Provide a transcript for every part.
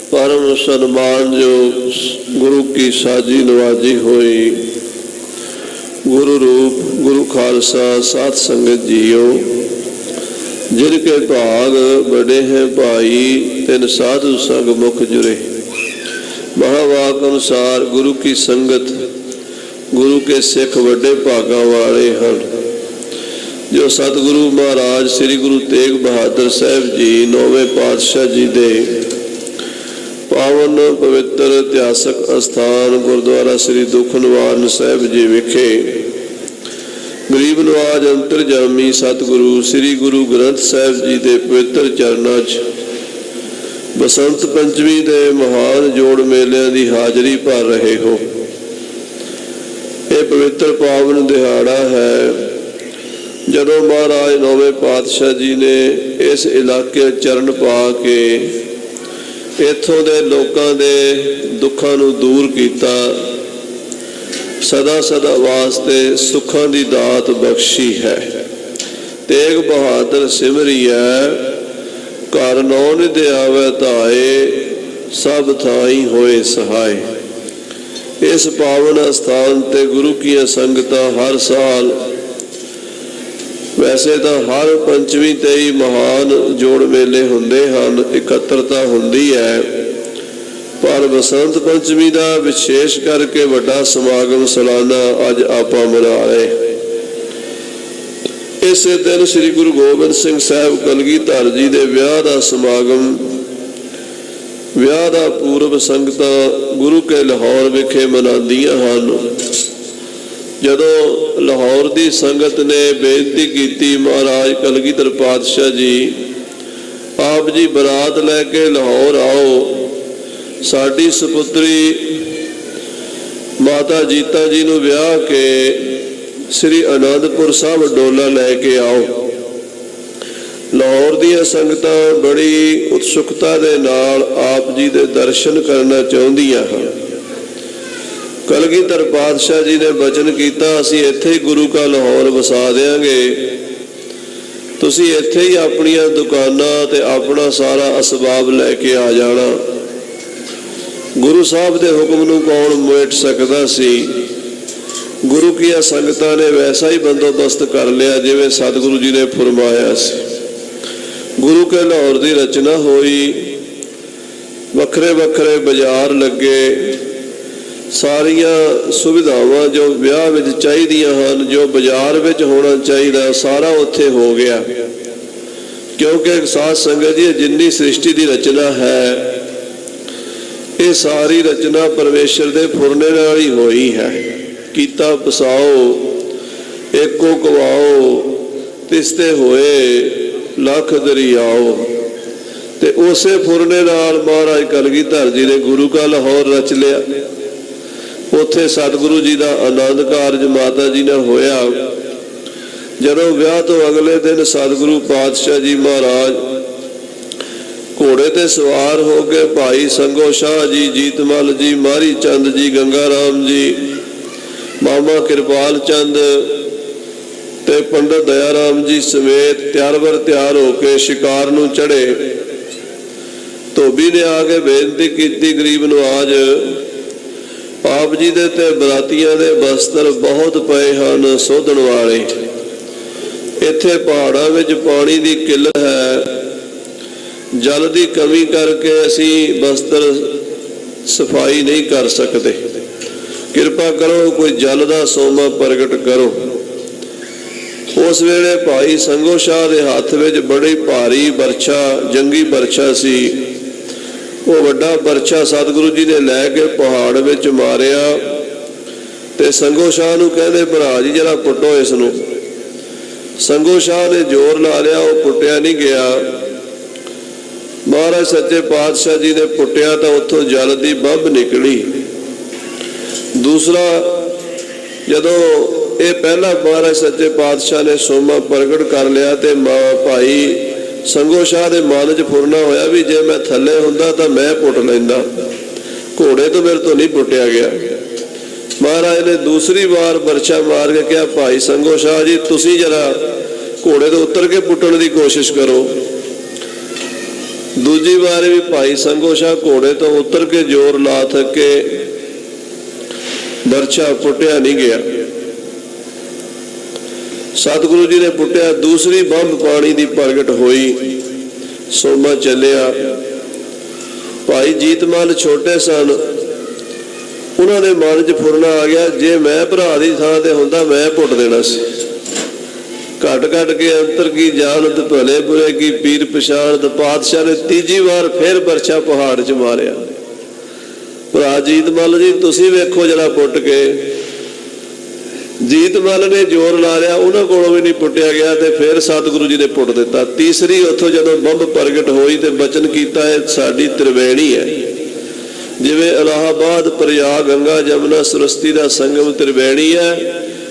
परम सन्मान जो गुरु की साजी नवाजी हुई। गुरु रूप गुरु खालसा सात संगत जियो, जिनके भाग बड़े हैं भाई, तिन साधु संग मुख जुरे। महावाक अनुसार गुरु की संगत, गुरु के सिख वड्डे भागा वाले हैं। जो सतगुरु महाराज श्री गुरु तेग बहादुर साहब जी नौवें पातशाह जी दे पावन पवित्र इतिहासक अस्थान गुरुद्वारा श्री दुख निवारण साहब जी विखे गरीब नवाज अंतरजामी सतगुरु श्री गुरु ग्रंथ साहब जी के पवित्र चरणों च बसंत पंचमी के महान जोड़ मेलिਆਂ की हाजरी भर रहे हो। ये पवित्र पावन दिहाड़ा है जदों महाराज नौवें पातशाह जी ने इस इलाके चरण पा के इत्थों दे लोकां दे दुखां नूं दूर कीता, सदा सदा वास्ते सुखां दी दात बख्शी है। तेग बहादुर सिमरिया घर नौ निधि आवे धाए, सब थाई होए सहाय। इस पावन स्थान ते गुरु की संगतां हर साल, वैसे तो हर पंचमी ते ही महान जोड़ मेले हुंदे हन, इकत्तरता हुंदी है, पर बसंत पंचमी का विशेष करके वड्डा समागम सालाना अज आपां मना रहे। इस दिन श्री गुरु गोबिंद सिंह साहब कलगीधर जी के विआह का समागम, विआह का पूर्व संगतां गुरु के लाहौर विखे मनांदियां हन। जदों लाहौर की संगत ने बेनती की महाराज कलगीधर पातशाह जी, आप जी बरात लैके लाहौर आओ, साडी सपुत्री माता जीता जी नूं विआह के श्री आनंदपुर साहब डोला लैके आओ। लाहौर दी संगतां बड़ी उत्सुकता दे नाल आप जी दे दर्शन करना चाहुंदियां हन। कलगीधर पातशाह जी ने वचन किया, असीं इत्थे ही गुरु का लाहौर वसा देंगे, तुसीं इत्थे ही अपनियां दुकानां ते अपना सारा असबाब लैके आ जाना। गुरु साहब के हुक्म नूं कौन मोट सकता सी। गुरु की संगतां ने वैसा ही बंदोबस्त कर लिया जिवें सतगुरु जी ने फरमाया सी। गुरु के लाहौर की रचना हुई, वखरे वखरे बाजार लगे, सारिया सुविधावां जो विआह विच चाहीदियां हन, जो बाजार विच होना चाहिए, सारा उत्थे हो गया। क्योंकि साध संगत जी जिन्नी सृष्टि की रचना है, ये सारी रचना परमेश्वर के फुरने नाल ही होई है। कीता बसाओ, एको कवाओ, तिसते होए लख दरियाओ। ते उसे फुरने नाल महाराज कलगीधर जी ने गुरु का लाहौर रच लिया। उत्थे सतगुरु जी का आनंद कारज माता जी ने होया। जदों विआह तो अगले दिन सतगुरु पातशाह जी महाराज घोड़े ते सवार हो के भाई संगो शाह जी, जीतमल जी, मारी चंद जी, गंगा राम जी, मामा कृपाल चंद ते पंडित दया राम जी समेत तैयार बर तैयार होके शिकार नूं चढ़े। धोबी ने आके बेनती की, गरीब नवाज आप जी दे ते बरातियां दे बस्तर बहुत पे हैं सोधन वाले। इत्थे पहाड़ां विच पानी की किल्लत है, जल की कमी करके असी बस्तर सफाई नहीं कर सकते। कृपा करो कोई जल का सोमा प्रगट करो। उस वेले भाई संगो शाह के हाथ में बड़ी भारी बरछा, जंगी बरछा सी। वो वड्डा बरछा सतगुरु जी ने लैके पहाड़ विच मारिया ते संगो शाह नूं कहंदे, भरा जी जरा पुट्टो इस नूं। संगो शाह ने जोर ला लिया, वो पुट्टिया नहीं गया। महाराज सच्चे पातशाह जी ने पुट्टिया तो उत्थों जल की बंब निकली। दूसरा जदों ये पहला महाराज सच्चे पातशाह ने सोमा प्रगट कर लिया तो भाई संगो शाह के मन च फुरना होया भी जे मैं थले हुंदा तो मैं पुट लैंदा, घोड़े तो मेरे तो नहीं पुटिया गया। महाराज ने दूसरी बार बरछा मार के कहा, भाई संगो शाह जी तुसी जरा घोड़े तो उतर के पुटन की कोशिश करो। दूजी बार भी भाई संगो शाह घोड़े तो उतर के जोर ला थके, बरछा पुटिया नहीं गया। सतगुरु जी ने पुटिया, दूसरी बंब पानी की प्रगट हुई, सोमा चलिया। भाई जीतमल छोटे सन, उन्होंने मन च फुरना आ गया, जे मैं भरा की थां ते हुंदा मैं पुट देना सी। घट घट के अंतर की जानत, भले बुरे की पीर पछाणत। पातशाह ने तीजी बार फिर बरछा पहाड़ च मारिया। भरा जीतमल जी तुसीं वेखो जरा पुट के। जीतमल ने जोर ला लिया, उन्होंने कोलों भी नहीं पुटिया गया, तो फिर सतगुरु जी ने पुट दिता। तीसरी उतों जदों बंब प्रगट होई तो बचन किया, है साडी त्रिवेणी है, जिवें इलाहाबाद प्रयाग गंगा जमुना सरस्वती का संगम त्रिवेणी है।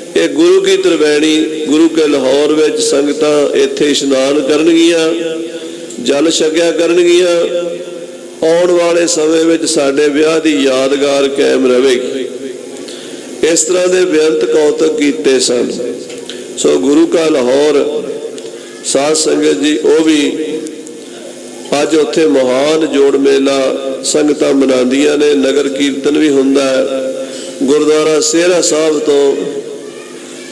ये गुरु की त्रिवेणी, गुरु के लाहौर में संगतां इत्थे इशनान करनगियां, जल छकिया करनगियां। आउण वाले समय में साडे विआह की यादगार कायम रहेगी। इस तरह के बेअंत कौतक किए सन। सो गुरु का लाहौर साध संगत जी, वो भी अज उत्थे महान जोड़ मेला संगतां मनांदियां ने। नगर कीर्तन भी हुंदा है। गुरुद्वारा सेहरा साहब तो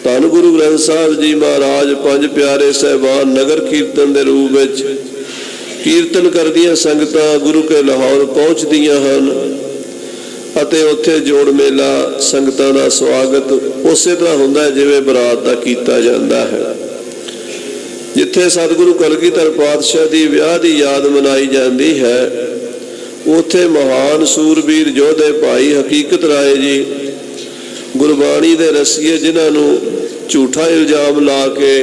धन गुरु ग्रंथ साहब जी महाराज पंज प्यारे साहबान नगर कीर्तन के रूप में कीर्तन करदियां संगतां गुरु के लाहौर पहुंचदियां हन, अते उत्थे जोड़ मेला संगतां दा स्वागत उस तरह हुंदा है जिवें बरात दा कीता जांदा है। जिथे सतगुरु कलगीधर पातशाह की विआह की याद मनाई जाती है, उत्थे महान सूरबीर योधे भाई हकीकत राय जी, गुरबाणी दे रसीए जिन्होंने झूठा इल्जाम ला के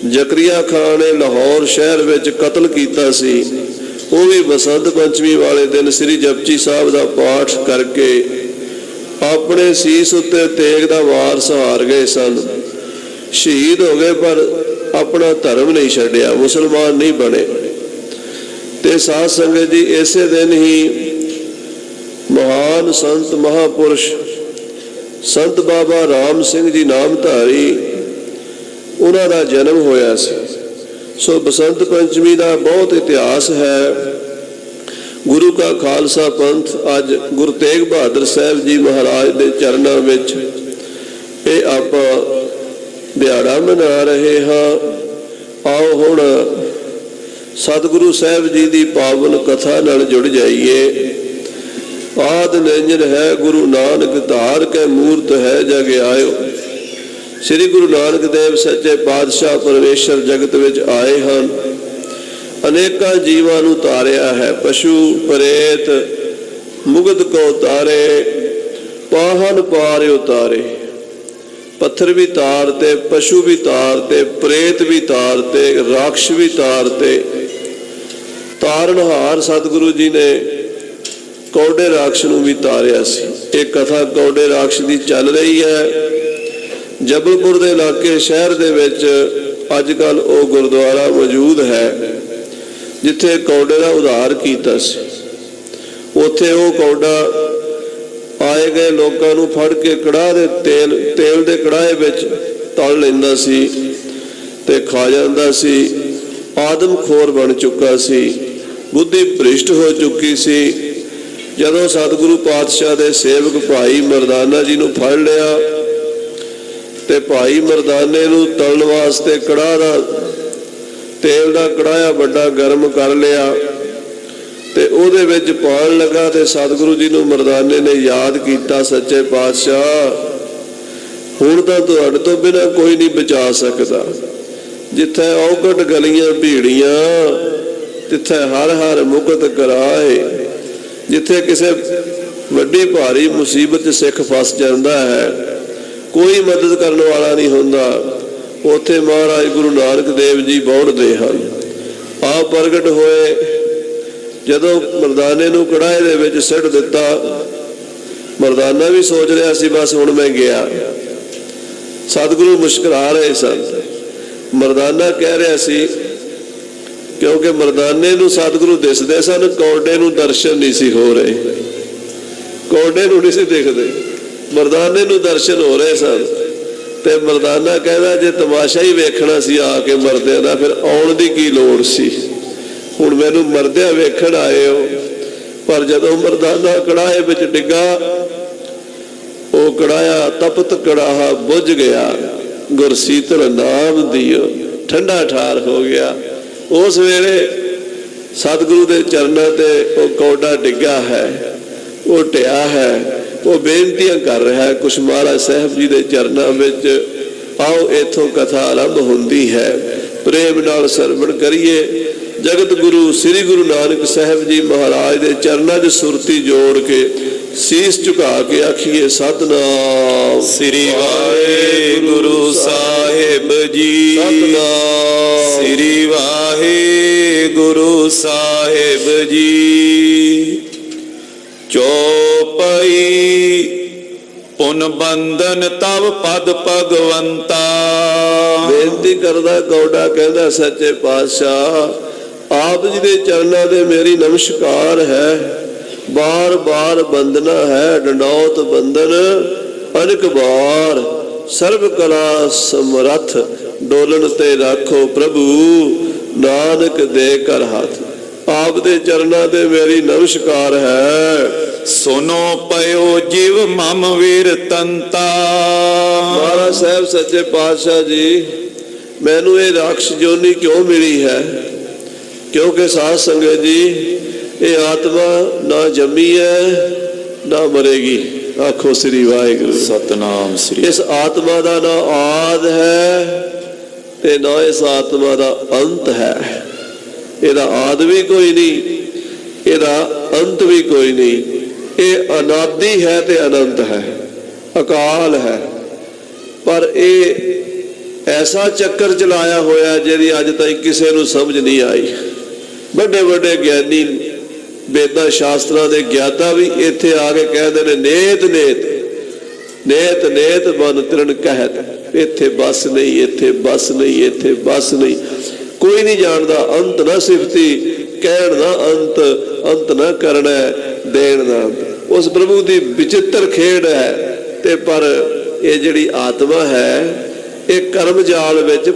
जकरिया खान ने लाहौर शहर में कतल किया सी, वो भी बसंत पंचमी वाले दिन श्री जपजी साहब का पाठ करके अपने सीस उत्ते तेग का वार सहार गए सन। शहीद हो गए पर अपना धर्म नहीं छड्डिया, मुसलमान नहीं बने। ते साध संगत जी इसे दिन ही महान संत महापुरुष संत बाबा राम सिंह जी नामधारी, उन्हों का जन्म होया सी। सो बसंत पंचमी का बहुत इतिहास है। गुरु का खालसा पंथ अज गुरु तेग बहादुर साहब जी महाराज के चरणों में ये आप दिहाड़ा मना रहे हाँ। आओ हुण सतगुरु साहब जी की पावन कथा नाल जुड़ जाइए। आद निरंजन है गुरु नानक, धार के मूर्त है जग आयो। श्री गुरु नानक देव सच्चे पातशाह परमेश्वर जगत विच आए हैं, अनेकों जीवां नूं तारिया है। पशु प्रेत मुगध को तारे, पाहन पार उतारे। पत्थर भी तारते, पशु भी तारते, प्रेत भी तारते, राक्ष भी तारते। तारनहार सतगुरु जी ने कौडे राक्ष नूं भी तारिया सी। एक कथा कौडे राक्ष की चल रही है। जबलपुर के इलाके शहर दे विच अजकल वो गुरुद्वारा मौजूद है जिथे कौडे का उधार किया सी। उत्थे वो कौडा आए गए लोगों नूं फड़ के कड़ाह दे तेल दे कड़ाहे विच तल लैंदा सी ते खा जांदा सी। आदमखोर बन चुका सी, बुद्धि भ्रिष्ट हो चुकी सी। जदों सतगुरु पातशाह दे सेवक भाई मरदाना जी नूं फड़ लिया ते भाई मरदाने नूं तलण वास्ते कड़ाह दा तेल दा कड़ाहा बड़ा गर्म कर लिया ते उहदे विच पाण लगा ते सतगुरु जी नूं मरदाने ने याद किया, सच्चे पातशाह हुण तां तुहाडे तो बिना कोई नहीं बचा सकदा। जिथे औगट गलियां भीड़ियां तिथे हर हर मुकत कराए। जिथे किसी वड्डी भारी मुसीबत सिख फस जाता है, कोई मदद करने वाला नहीं होंदा, उत्थे महाराज गुरु नानक देव जी बहुड़ते हैं। आप प्रगट होए, जदों मरदाने नूं कड़ाहे दे विच सिट दिता, मरदाना भी सोच रहा सी बस हुण मैं गया। सतगुरु मुस्कुरा रहे सन। मरदाना कह रहा सी, क्योंकि मरदाने नूं सतगुरु दिसदे सन, कौडे नूं दर्शन नहीं सी हो रहे, कौडे नूं नहीं सी दिखदे, मरदाने नूं दर्शन हो रहे सन। ते मरदाना कहदा जे तमाशा ही वेखना सी आके मरदे दा, फिर आउण दी की लोड़ सी। ਹੁਣ ਮੈਨੂੰ ਮਰਦਿਆਂ ਵੇਖਣ ਆਏ ਹੋ, ਪਰ ਜਦੋਂ ਮਰਦਾਨਾ ਕੜਾਹੇ ਵਿੱਚ ਡਿੱਗਾ, ਉਹ ਕੜਾਇਆ ਤਪਤ ਕੜਾਹਾ ਬੁੱਝ ਗਿਆ। ਗੁਰਸੀਤਲ ਨਾਮ ਦਿਓ, ਠੰਡਾ ਠਾਰ ਹੋ ਗਿਆ। ਉਸ ਵੇਲੇ ਸਤਿਗੁਰੂ ਦੇ ਚਰਨਾਂ ਤੇ ਉਹ ਕੌਡਾ ਡਿੱਗਾ ਹੈ, ਉਹ ਢਿਆ ਹੈ, ਉਹ ਬੇਨਤੀਆਂ ਕਰ ਰਿਹਾ ਹੈ ਕੁਛ ਮਹਾਰਾਜ ਸਾਹਿਬ ਜੀ ਦੇ ਚਰਨਾਂ ਵਿੱਚ। ਆਓ ਇੱਥੋਂ ਕਥਾ ਆਰੰਭ ਹੁੰਦੀ ਹੈ। ਪ੍ਰੇਮ ਨਾਲ ਸਰਵਣ ਕਰੀਏ। ਜਗਤ ਗੁਰੂ ਸ੍ਰੀ ਗੁਰੂ ਨਾਨਕ ਸਾਹਿਬ ਜੀ ਮਹਾਰਾਜ ਦੇ ਚਰਨਾਂ 'ਚ ਸੁਰਤੀ ਜੋੜ ਕੇ ਸੀਸ ਝੁਕਾ ਕੇ ਆਖੀਏ ਸਤਿਨਾਮ ਸ੍ਰੀ ਵਾਹਿਗੁਰੂ ਸਾਹਿਬ ਜੀ। ਸਤਿਨਾਮ ਸ੍ਰੀ ਵਾਹਿਗੁਰੂ ਸਾਹਿਬ ਜੀ। ਚੌਪਈ ਪੁਨ ਬੰਧਨ ਤਵ ਪਦ ਭਗਵੰਤਾ। ਬੇਨਤੀ ਕਰਦਾ ਕੌਡਾ ਕਹਿੰਦਾ ਸੱਚੇ ਪਾਤਸ਼ਾਹ ਆਪ ਜੀ ਦੇ ਚਰਨਾਂ ਦੇ ਮੇਰੀ ਨਮਸਕਾਰ ਹੈ। ਬਾਰ ਬਾਰ ਬੰਦਨਾ ਹੈ, ਡੰਡੌਤ ਬੰਦਨ ਅਨੇਕ ਬਾਰ। ਸਰਬ ਕਲਾ ਸਮਰੱਥ ਡੋਲਣ ਤੇ ਰੱਖੋ ਪ੍ਰਭੂ, ਨਾਨਕ ਦੇ ਕਰ ਹੱਥ। ਆਪ ਦੇ ਚਰਨਾਂ ਤੇ ਮੇਰੀ ਨਮਸਕਾਰ ਹੈ। ਸੁਨੋ ਪਇਓ ਜਿਵ ਮਮ ਵੀਰ ਤੰਤਾ। ਮਹਾਰਾਜ ਸਾਹਿਬ ਸੱਚੇ ਪਾਤਸ਼ਾਹ ਜੀ, ਮੈਨੂੰ ਇਹ ਰਾਖਸ਼ ਜੋਨੀ ਕਿਉਂ ਮਿਲੀ ਹੈ? ਕਿਉਂਕਿ ਸਾਧ ਸੰਗਤ ਜੀ, ਇਹ ਆਤਮਾ ਨਾ ਜੰਮੀ ਹੈ ਨਾ ਮਰੇਗੀ। ਆਖੋ ਸ੍ਰੀ ਵਾਹਿਗੁਰੂ ਸਤਨਾਮ ਸ੍ਰੀ। ਇਸ ਆਤਮਾ ਦਾ ਨਾ ਆਦ ਹੈ ਤੇ ਨਾ ਇਸ ਆਤਮਾ ਦਾ ਅੰਤ ਹੈ। ਇਹਦਾ ਆਦ ਵੀ ਕੋਈ ਨਹੀਂ, ਇਹਦਾ ਅੰਤ ਵੀ ਕੋਈ ਨਹੀਂ। ਇਹ ਅਨਾਦਿ ਹੈ ਤੇ ਅਨੰਤ ਹੈ, ਅਕਾਲ ਹੈ। ਪਰ ਇਹ ਐਸਾ ਚੱਕਰ ਚਲਾਇਆ ਹੋਇਆ ਜਿਹਦੀ ਅੱਜ ਤਾਈਂ ਕਿਸੇ ਨੂੰ ਸਮਝ ਨਹੀਂ ਆਈ। ਵੱਡੇ ਵੱਡੇ ਗਿਆਨੀ ਵੇਦਾਂ ਸ਼ਾਸਤਰਾਂ ਦੇ ਗਿਆਤਾ ਵੀ ਇੱਥੇ ਆ ਕੇ ਕਹਿੰਦੇ ਨੇ ਨੇਤ ਨੇਤ ਨੇਤ ਨੇਤ ਮਨ ਤ੍ਰਿਣ ਕਹਿਤ। ਇੱਥੇ ਬਸ ਨਹੀਂ, ਇੱਥੇ ਬਸ ਨਹੀਂ, ਇੱਥੇ ਬਸ ਨਹੀਂ। ਕੋਈ ਨਹੀਂ ਜਾਣਦਾ ਅੰਤ ਨਾ ਸਿਫਤੀ, ਕਹਿਣ ਦਾ ਅੰਤ, ਅੰਤ ਨਾ ਕਰਨਾ, ਦੇਣ ਦਾ ਅੰਤ। ਉਸ ਪ੍ਰਭੂ ਦੀ ਵਿਚਿੱਤਰ ਖੇਡ ਹੈ। ਤੇ ਪਰ ਇਹ ਜਿਹੜੀ ਆਤਮਾ ਹੈ, ਇਹ ਕਰਮ ਜਾਲ ਵਿੱਚ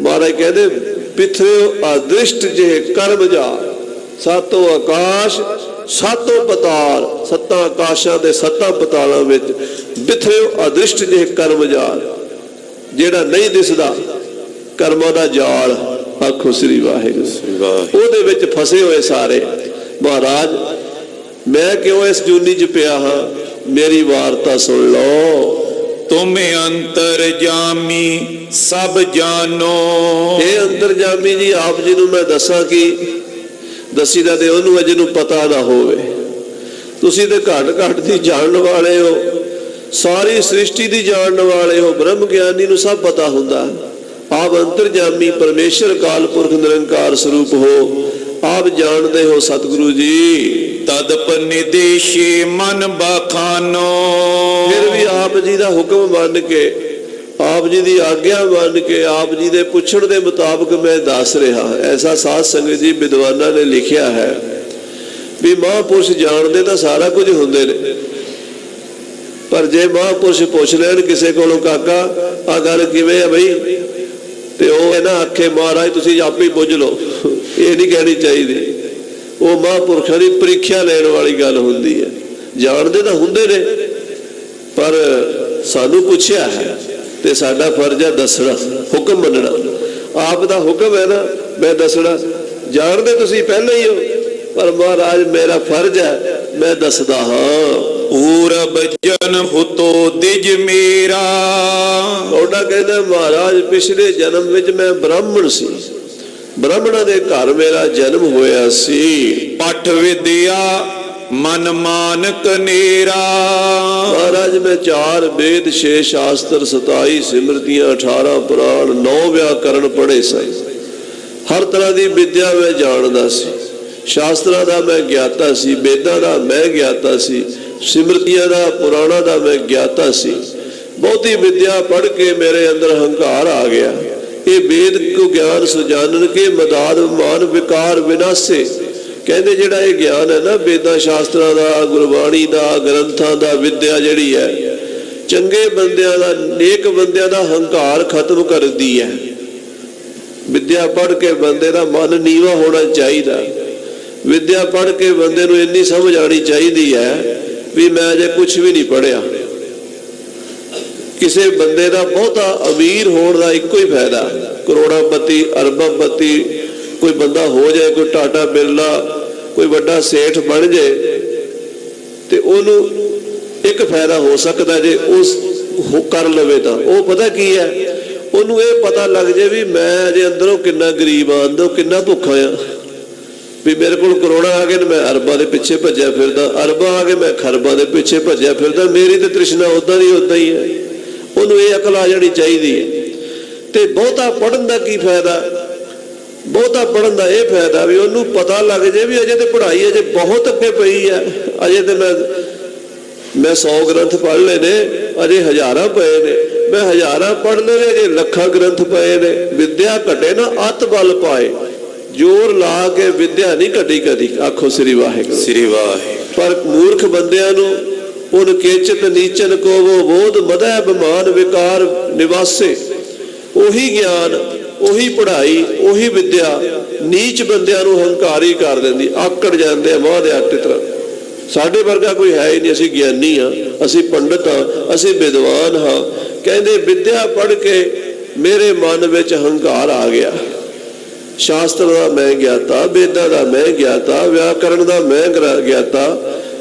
ਮਹਾਰਾਜ ਕਹਿੰਦੇ ਬਿਥਰਿਓ ਅਦ੍ਰਿਸ਼ਟ ਜੇ ਕਰਮ ਜਾਲ। ਸਾਤੋਂ ਆਕਾਸ਼ ਸਾਤੋਂ ਪਤਾਲ, ਸੱਤਾਂ ਆਕਾਸ਼ਾਂ ਦੇ ਸੱਤਾਂ ਪਤਾਲਾਂ ਵਿੱਚ ਬਿਥਰਿਓ ਅਦ੍ਰਿਸ਼ਟ ਜੇ ਕਰਮ ਜਾਲ, ਜਿਹੜਾ ਨਹੀਂ ਦਿਸਦਾ ਕਰਮਾਂ ਦਾ ਜਾਲ। ਆਖੋ ਸ੍ਰੀ ਵਾਹਿਗੁਰੂ। ਉਹਦੇ ਵਿੱਚ ਫਸੇ ਹੋਏ ਸਾਰੇ। ਮਹਾਰਾਜ ਮੈਂ ਕਿਉਂ ਇਸ ਜੂਨੀ 'ਚ ਪਿਆ ਹਾਂ? ਮੇਰੀ ਵਾਰਤਾ ਸੁਣ ਲਓ। ਤੁਮੇ ਅੰਤਰ ਜਾਮੀ ਸਭ ਜਾਨੋ। ਇਹ ਅੰਤਰਜਾਮੀ ਜੀ, ਆਪ ਜੀ ਨੂੰ ਮੈਂ ਦੱਸਾਂ ਕਿ ਦੱਸੀ ਦਾ ਤੇ ਉਹਨੂੰ ਅਜੇ ਨੂੰ ਪਤਾ ਨਾ ਹੋਵੇ। ਤੁਸੀਂ ਤੇ ਘੱਟ ਘੱਟ ਦੀ ਜਾਣਨ ਵਾਲੇ ਹੋ, ਸਾਰੀ ਸ੍ਰਿਸ਼ਟੀ ਦੀ ਜਾਣਨ ਵਾਲੇ ਹੋ। ਬ੍ਰਹਮ ਗਿਆਨੀ ਨੂੰ ਸਭ ਪਤਾ ਹੁੰਦਾ। ਆਪ ਅੰਤਰਜਾਮੀ ਪਰਮੇਸ਼ਰ ਅਕਾਲ ਪੁਰਖ ਨਿਰੰਕਾਰ ਸਰੂਪ ਹੋ। ਆਪ ਜਾਣਦੇ ਹੋ ਸਤਿਗੁਰੂ ਜੀ। ਤਦਪ ਨਿਦੇਸ਼ੇ ਮਨ ਬਖਾਨੋ। ਫਿਰ ਵੀ ਆਪ ਜੀ ਦਾ ਹੁਕਮ ਮੰਨ ਕੇ, ਆਪ ਜੀ ਦੀ ਆਗਿਆ ਮੰਨ ਕੇ, ਆਪ ਜੀ ਦੇ ਪੁੱਛਣ ਦੇ ਮੁਤਾਬਕ ਮੈਂ ਦੱਸ ਰਿਹਾ। ਐਸਾ ਸਾਧ ਸੰਗਤ ਜੀ ਵਿਦਵਾਨਾਂ ਨੇ ਲਿਖਿਆ ਹੈ ਵੀ ਮਹਾਂਪੁਰਸ਼ ਜਾਣਦੇ ਤਾਂ ਸਾਰਾ ਕੁਝ ਹੁੰਦੇ ਨੇ, ਪਰ ਜੇ ਮਹਾਂਪੁਰਸ਼ ਪੁੱਛ ਲੈਣ ਕਿਸੇ ਕੋਲੋਂ ਕਾਕਾ ਆ ਗੱਲ ਕਿਵੇਂ ਆ ਬਈ, ਤੇ ਉਹ ਇਹ ਨਾ ਆਖੇ ਮਹਾਰਾਜ ਤੁਸੀਂ ਆਪੇ ਬੁੱਝ ਲਓ, ਇਹ ਨਹੀਂ ਕਹਿਣੀ ਚਾਹੀਦੀ। ਉਹ ਮਹਾਂਪੁਰਖਾਂ ਦੀ ਪ੍ਰੀਖਿਆ ਲੈਣ ਵਾਲੀ ਗੱਲ ਹੁੰਦੀ ਹੈ। ਜਾਣਦੇ ਤਾਂ ਹੁੰਦੇ ਨੇ, ਪਰ ਸਾਨੂੰ ਪੁੱਛਿਆ ਹੈ ਤੇ ਸਾਡਾ ਫਰਜ਼ ਹੈ ਦੱਸਣਾ, ਹੁਕਮ ਮੰਨਣਾ। ਆਪ ਦਾ ਹੁਕਮ ਹੈ ਨਾ, ਮੈਂ ਦੱਸਣਾ। ਜਾਣਦੇ ਤੁਸੀਂ ਪਹਿਲਾਂ ਹੀ ਹੋ, ਪਰ ਮਹਾਰਾਜ ਮੇਰਾ ਫਰਜ਼ ਹੈ, ਮੈਂ ਦੱਸਦਾ ਹਾਂ। ਪੂਰਬ ਜਨਮ ਹੁਤੋ ਦਿਜ ਮੇਰਾ। ਕੌਡਾ ਕਹਿੰਦਾ ਮਹਾਰਾਜ ਪਿਛਲੇ ਜਨਮ ਵਿੱਚ ਮੈਂ ਬ੍ਰਾਹਮਣ ਸੀ, ਬ੍ਰਾਹਮਣਾਂ ਦੇ ਘਰ ਮੇਰਾ ਜਨਮ ਹੋਇਆ ਸੀ। ਪਠ ਵਿਦਿਆ ਮਨ ਮਾਨਕ ਨੇਰਾ। ਮਹਾਰਾਜ ਮੈਂ 4 ਵੇਦ 6 ਸ਼ਾਸਤਰ 27 ਸਿਮਰਤੀਆਂ 18 ਪੁਰਾਣ 9 ਵਿਆਕਰਨ ਪੜ੍ਹੇ ਸਨ। ਹਰ ਤਰ੍ਹਾਂ ਦੀ ਵਿਦਿਆ ਮੈਂ ਜਾਣਦਾ ਸੀ। ਸ਼ਾਸਤਰਾਂ ਦਾ ਮੈਂ ਗਿਆਤਾ ਸੀ, ਵੇਦਾਂ ਦਾ ਮੈਂ ਗਿਆਤਾ ਸੀ, ਸਿਮਰਤੀਆਂ ਦਾ ਪੁਰਾਣਾਂ ਦਾ ਮੈਂ ਗਿਆਤਾ ਸੀ। ਬਹੁਤੀ ਵਿਦਿਆ ਪੜ੍ਹ ਕੇ ਮੇਰੇ ਅੰਦਰ ਹੰਕਾਰ ਆ ਗਿਆ। ਇਹ ਵੇਦ ਕੋ ਗਿਆਨ ਸੁਜਾਨਨ ਕੇ ਮਦਾਦ ਮਾਨ ਵਿਕਾਰ ਵਿਨਾਸੇ। ਕਹਿੰਦੇ ਜਿਹੜਾ ਇਹ ਗਿਆਨ ਹੈ ਨਾ ਵੇਦਾਂ ਸ਼ਾਸਤਰਾਂ ਦਾ, ਗੁਰਬਾਣੀ ਦਾ, ਗ੍ਰੰਥਾਂ ਦਾ, ਵਿਦਿਆ ਜਿਹੜੀ ਹੈ, ਚੰਗੇ ਬੰਦਿਆਂ ਦਾ, ਨੇਕ ਬੰਦਿਆਂ ਦਾ ਹੰਕਾਰ ਖਤਮ ਕਰਦੀ ਹੈ। ਵਿਦਿਆ ਪੜ੍ਹ ਕੇ ਬੰਦੇ ਦਾ ਮਨ ਨੀਵਾਂ ਹੋਣਾ ਚਾਹੀਦਾ। ਵਿਦਿਆ ਪੜ੍ਹ ਕੇ ਬੰਦੇ ਨੂੰ ਇੰਨੀ ਸਮਝ ਆਉਣੀ ਚਾਹੀਦੀ ਹੈ ਵੀ ਮੈਂ ਅਜੇ ਕੁਝ ਵੀ ਨਹੀਂ ਪੜ੍ਹਿਆ। ਕਿਸੇ ਬੰਦੇ ਦਾ ਬਹੁਤਾ ਅਮੀਰ ਹੋਣ ਦਾ ਇੱਕੋ ਹੀ ਫਾਇਦਾ, ਕਰੋੜਾਪਤੀ ਅਰਬਾਪਤੀ ਕੋਈ ਬੰਦਾ ਹੋ ਜਾਏ, ਕੋਈ ਟਾਟਾ ਬਿਰਲਾ ਕੋਈ ਵੱਡਾ ਸੇਠ ਬਣ ਜਾਏ, ਤੇ ਉਹਨੂੰ ਇੱਕ ਫਾਇਦਾ ਹੋ ਸਕਦਾ ਜੇ ਉਸ ਕਰ ਲਵੇ ਤਾਂ ਉਹ ਪਤਾ ਕੀ ਹੈ, ਉਹਨੂੰ ਇਹ ਪਤਾ ਲੱਗ ਜਾਏ ਵੀ ਮੈਂ ਅਜੇ ਅੰਦਰੋਂ ਕਿੰਨਾ ਗਰੀਬ ਆਂ, ਅੰਦਰੋਂ ਕਿੰਨਾ ਭੁੱਖਾ ਆ। ਵੀ ਮੇਰੇ ਕੋਲ ਕਰੋੜਾਂ ਆ ਗਏ ਨੇ, ਮੈਂ ਅਰਬਾਂ ਦੇ ਪਿੱਛੇ ਭੱਜਿਆ ਫਿਰਦਾ, ਅਰਬਾਂ ਆ ਗਏ ਮੈਂ ਖਰਬਾਂ ਦੇ ਪਿੱਛੇ ਭੱਜਿਆ ਫਿਰਦਾ, ਮੇਰੀ ਤੇ ਤ੍ਰਿਸ਼ਨਾ ਉੱਦਾਂ ਹੀ ਹੈ। ਉਹਨੂੰ ਇਹ ਅਕਲ ਆ ਜਾਣੀ ਚਾਹੀਦੀ ਹੈ। ਤੇ ਬਹੁਤਾ ਪੜ੍ਹਨ ਦਾ ਕੀ ਫਾਇਦਾ? ਬਹੁਤਾ ਪੜ੍ਹਨ ਦਾ ਇਹ ਫਾਇਦਾ ਵੀ ਉਹਨੂੰ ਪਤਾ ਲੱਗ ਜੇ ਵੀ ਅਜੇ ਤੇ ਪੜ੍ਹਾਈ ਅਜੇ ਬਹੁਤ ਅੱਗੇ ਪਈ ਹੈ। ਅਜੇ ਤੇ ਮੈਂ 100 ਗ੍ਰੰਥ ਪੜ੍ਹ ਲਏ ਨੇ, ਅਜੇ ਹਜ਼ਾਰਾਂ ਪਏ ਨੇ, ਮੈਂ ਹਜ਼ਾਰਾਂ ਪੜ੍ਹ ਲਏ ਅਜੇ ਲੱਖਾਂ ਗ੍ਰੰਥ ਪਏ ਨੇ। ਵਿਦਿਆ ਘਟੇ ਨਾ ਅਤ ਬਲ ਪਾਏ, ਜ਼ੋਰ ਲਾ ਕੇ ਵਿਦਿਆ ਨਹੀਂ ਘਟੀ ਕਦੀ। ਆਖੋ ਸ੍ਰੀ ਵਾਹਿਗੁਰੂ। ਸ੍ਰੀ ਵਾਹਿਗੁਰੂ। ਪਰ ਮੂਰਖ ਬੰਦਿਆਂ ਨੂੰ ਉਨ ਕੇਚਿਤ ਨੀਚਨ ਕੋਵੋ ਬੋਧ ਮਦੈ ਬਿਮਾਨ ਵਿਕਾਰ ਨਿਵਾਸੇ, ਉਹੀ ਗਿਆਨ ਉਹੀ ਪੜ੍ਹਾਈ ਉਹੀ ਵਿਦਿਆ ਨੀਚ ਬੰਦਿਆਂ ਨੂੰ ਹੰਕਾਰੀ ਕਰ ਦਿੰਦੀ, ਆਕੜ ਜਾਂਦੇ ਆ ਮਾਂ ਦੇ ਆਟੇ ਤਰ੍ਹਾਂ। ਸਾਡੇ ਵਰਗਾ ਕੋਈ ਹੈ ਹੀ ਨਹੀਂ, ਅਸੀਂ ਗਿਆਨੀ ਹਾਂ, ਅਸੀਂ ਪੰਡਤ ਹਾਂ, ਅਸੀਂ ਵਿਦਵਾਨ ਹਾਂ। ਕਹਿੰਦੇ ਵਿਦਿਆ ਪੜ੍ਹ ਕੇ ਮੇਰੇ ਮਨ ਵਿੱਚ ਹੰਕਾਰ ਆ ਗਿਆ, ਸ਼ਾਸਤਰ ਦਾ ਮੈਂ ਗਿਆਤਾ, ਵੇਦਾਂ ਦਾ ਮੈਂ ਗਿਆਤਾ, ਵਿਆਕਰਣ ਦਾ ਮੈਂ ਗਿਆਤਾ,